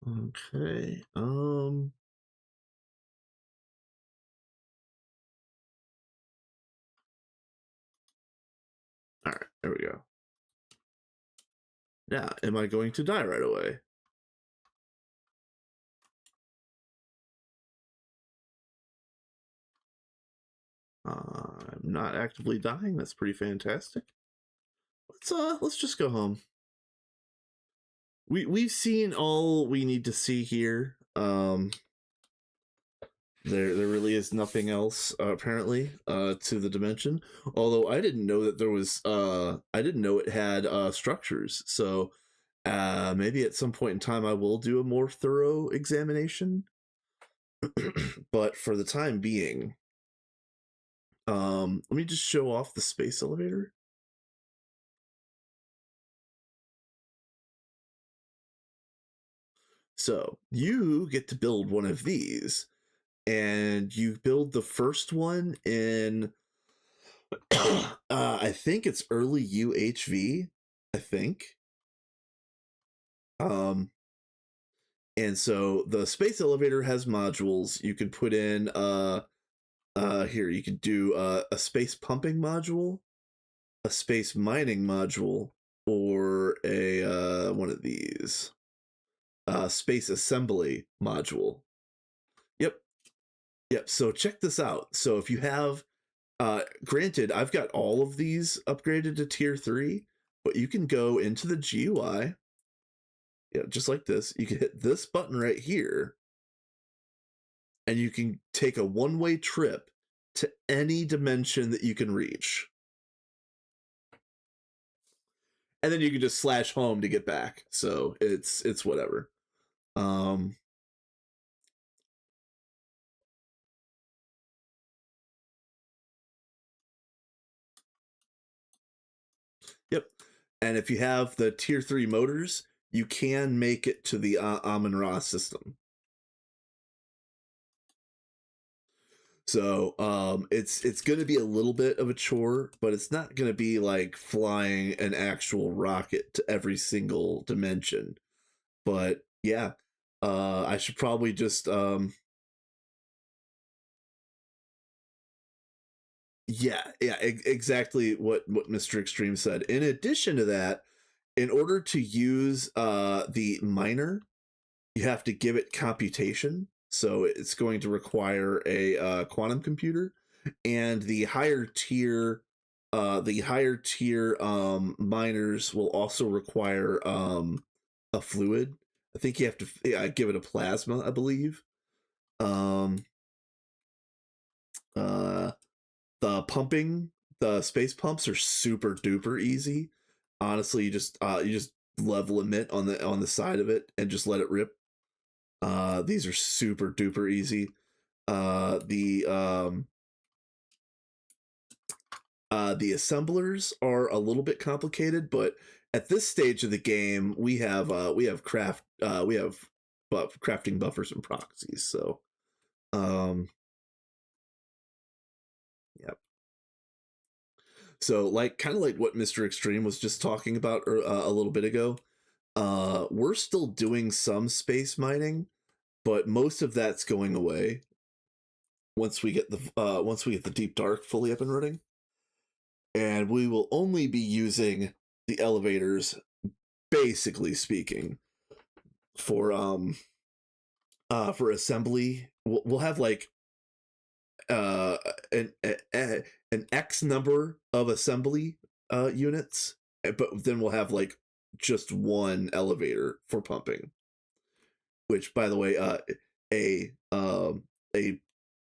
S1: Okay. All right. There we go. Yeah. Am I going to die right away? I'm not actively dying. That's pretty fantastic. Let's just go home. We've seen all we need to see here. There really is nothing else apparently to the dimension. Although I didn't know that there was I didn't know it had structures. So maybe at some point in time I will do a more thorough examination. But for the time being, let me just show off the space elevator. So you get to build one of these, and you build the first one in I think it's early UHV, I think. Um and so the space elevator has modules. You can put in here you can do a space pumping module, a space mining module, or a one of these space assembly module. Yep. Yep. So check this out. So if you have granted, I've got all of these upgraded to tier 3, but you can go into the GUI. Yeah, just like this. You can hit this button right here, and you can take a one-way trip to any dimension that you can reach. And then you can just slash home to get back. So it's whatever. And if you have the tier 3 motors, you can make it to the Amun-Ra system. So it's going to be a little bit of a chore, but it's not going to be like flying an actual rocket to every single dimension. But yeah, I should probably just yeah, exactly what Mr. Extreme said. In addition to that, in order to use the miner, you have to give it computation. So it's going to require a quantum computer, and the higher tier miners will also require a fluid. I think you have to give it a plasma, I believe. Um, uh, the space pumps are super duper easy. Honestly, you just level emit on the side of it and just let it rip. These are super duper easy. The assemblers are a little bit complicated, but at this stage of the game, we have crafting buffers and proxies. So, yeah. So, like, kind of like what Mr. Extreme was just talking about a little bit ago. We're still doing some space mining, but most of that's going away once we get the deep dark fully up and running, and we will only be using the elevators, basically speaking, for for assembly. We'll have like uh an an X number of assembly units, but then we'll have like just one elevator for pumping. Which, by the way, a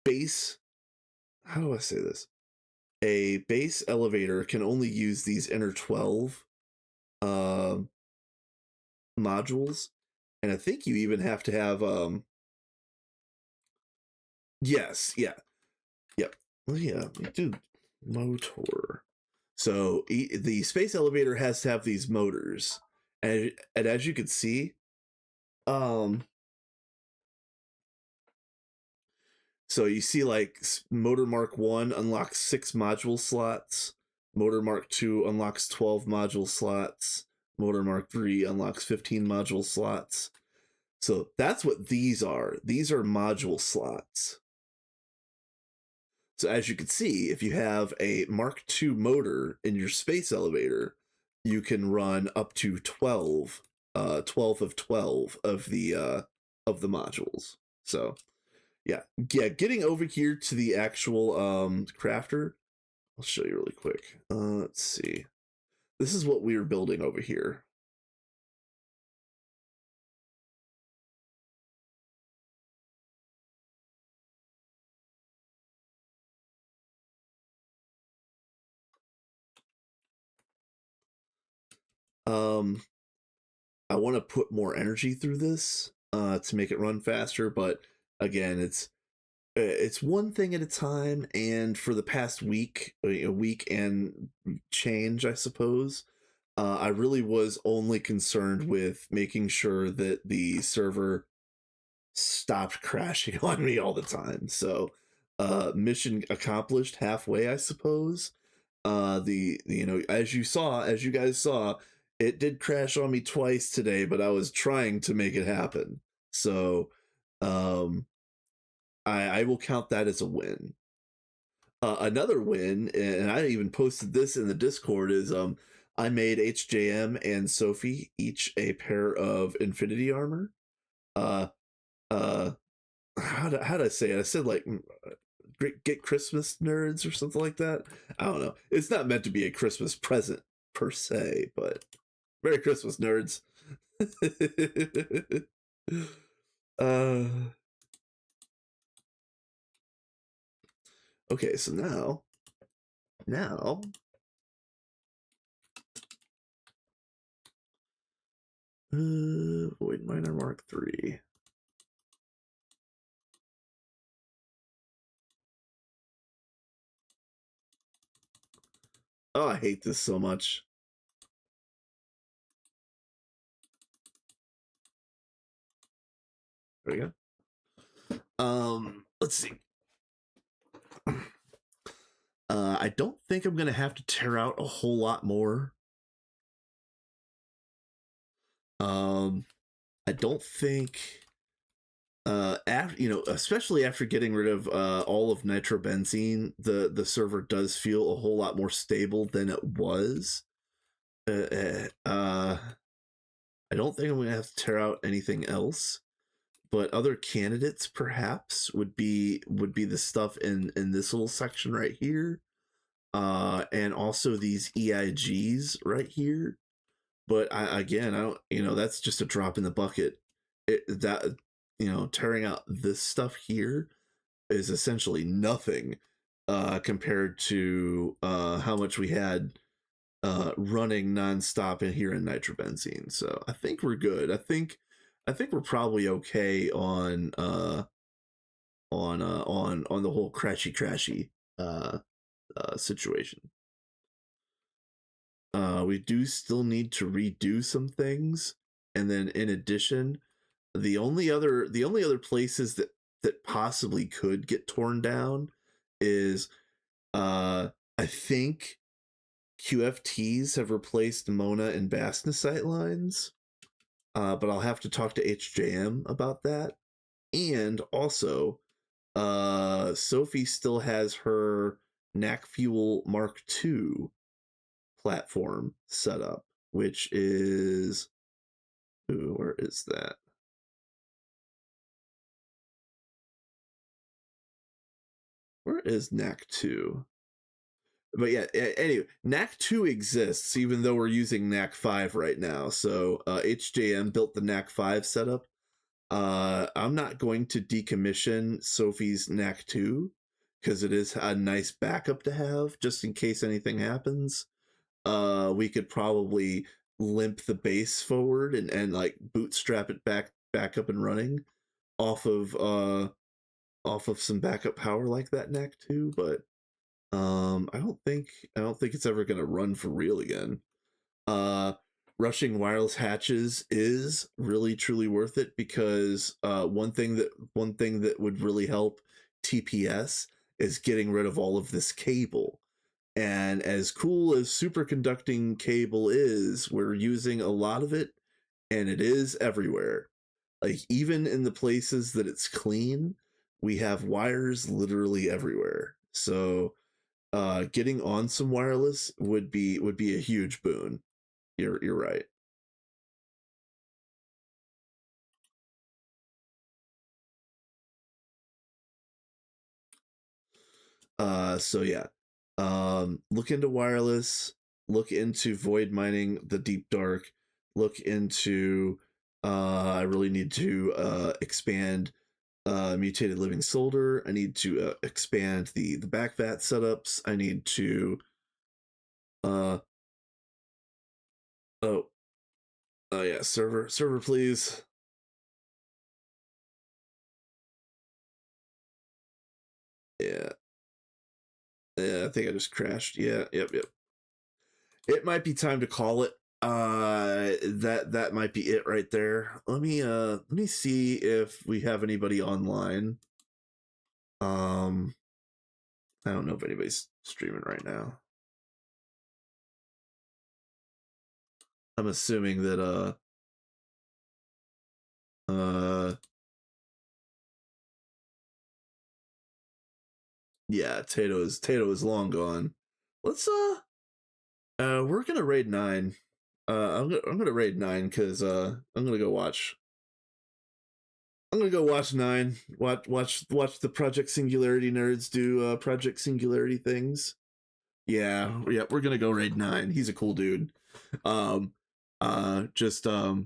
S1: base, how do I say this? A base elevator can only use these inner 12 uh, modules, and I think you even have to have yes, yeah, yep, well, yeah, dude, motor. So the space elevator has to have these motors, and as you can see, um, so you see like motor Mark 1 unlocks 6 module slots, motor Mark 2 unlocks 12 module slots, motor Mark 3 unlocks 15 module slots. So that's what these are. These are module slots. So as you can see, if you have a Mark II motor in your space elevator, you can run up to 12 of 12 of the modules. So yeah, getting over here to the actual crafter, I'll show you really quick. Let's see. This is what we were building over here. Um, I want to put more energy through this to make it run faster, but again, it's one thing at a time. And for the past week, a week and change, I suppose, I really was only concerned with making sure that the server stopped crashing on me all the time. So, mission accomplished halfway, I suppose. As as you guys saw, it did crash on me twice today, but I was trying to make it happen. So, um, I will count that as a win. Another win, and I even posted this in the Discord, is I made HJM and Sophie each a pair of Infinity armor. Uh, uh, how did I say it? I said like get Christmas nerds or something like that. I don't know. It's not meant to be a Christmas present per se, but Merry Christmas, nerds. uh, okay, so now, Void Miner Mark 3. Oh, I hate this so much. There we go. Let's see. I don't think I'm gonna have to tear out a whole lot more. I don't think after, you know, especially after getting rid of all of nitrobenzene, the server does feel a whole lot more stable than it was. I don't think I'm gonna have to tear out anything else, but other candidates perhaps would be the stuff in this little section right here, and also these EIGs right here. But I don't, you know, that's just a drop in the bucket. That, you know, tearing out this stuff here is essentially nothing compared to how much we had running nonstop in here in nitrobenzene. So I think we're good. I think we're probably okay on the whole crashy situation. We do still need to redo some things, and then in addition, the only other places that possibly could get torn down is I think QFTs have replaced Mona and Bastnasite lines, but I'll have to talk to HJM about that. And also, Sophie still has her NAC Fuel Mark II platform set up, which is, ooh, where is that? Where is NAC 2? But yeah, anyway, NAC 2 exists even though we're using NAC 5 right now. So HJM built the NAC 5 setup. I'm not going to decommission Sophie's NAC 2 because it is a nice backup to have just in case anything happens. We could probably limp the base forward and like bootstrap it back up and running off of some backup power like that NAC 2, but I don't think it's ever gonna run for real again. Rushing wireless hatches is really truly worth it because one thing that would really help TPS is getting rid of all of this cable. And as cool as superconducting cable is, we're using a lot of it, and it is everywhere. Like even in the places that it's clean, we have wires literally everywhere. So getting on some wireless would be a huge boon. You're right. So yeah, look into wireless, look into void mining the deep dark, look into I really need to expand mutated living solder. I need to expand the backvat setups. I need to uh oh yeah, server please. Yeah, I think I just crashed. Yeah, yep. It might be time to call it. That might be it right there. Let me see if we have anybody online. I don't know if anybody's streaming right now. I'm assuming that yeah, Tato is long gone. Let's we're gonna raid 9. I'm gonna raid 9 because I'm gonna go watch 9. Watch the Project Singularity nerds do Project Singularity things. Yeah, we're gonna go raid 9. He's a cool dude. Just a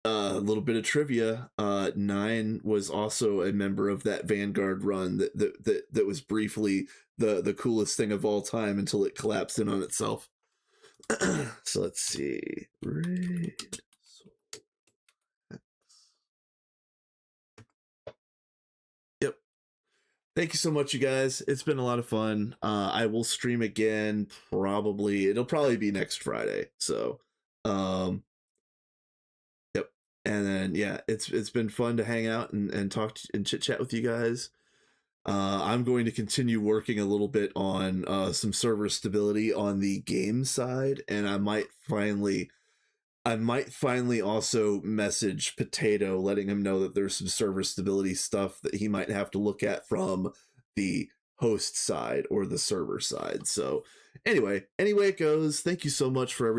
S1: little bit of trivia. 9 was also a member of that Vanguard run that was briefly the coolest thing of all time until it collapsed in on itself. So let's see. Raid. Yep. Thank you so much, you guys. It's been a lot of fun. I will stream again. It'll probably be next Friday. So, yep. And then yeah, it's been fun to hang out and talk and chit chat with you guys. I'm going to continue working a little bit on some server stability on the game side, and I might finally also message Potato, letting him know that there's some server stability stuff that he might have to look at from the host side or the server side. So anyway it goes. Thank you so much for everything.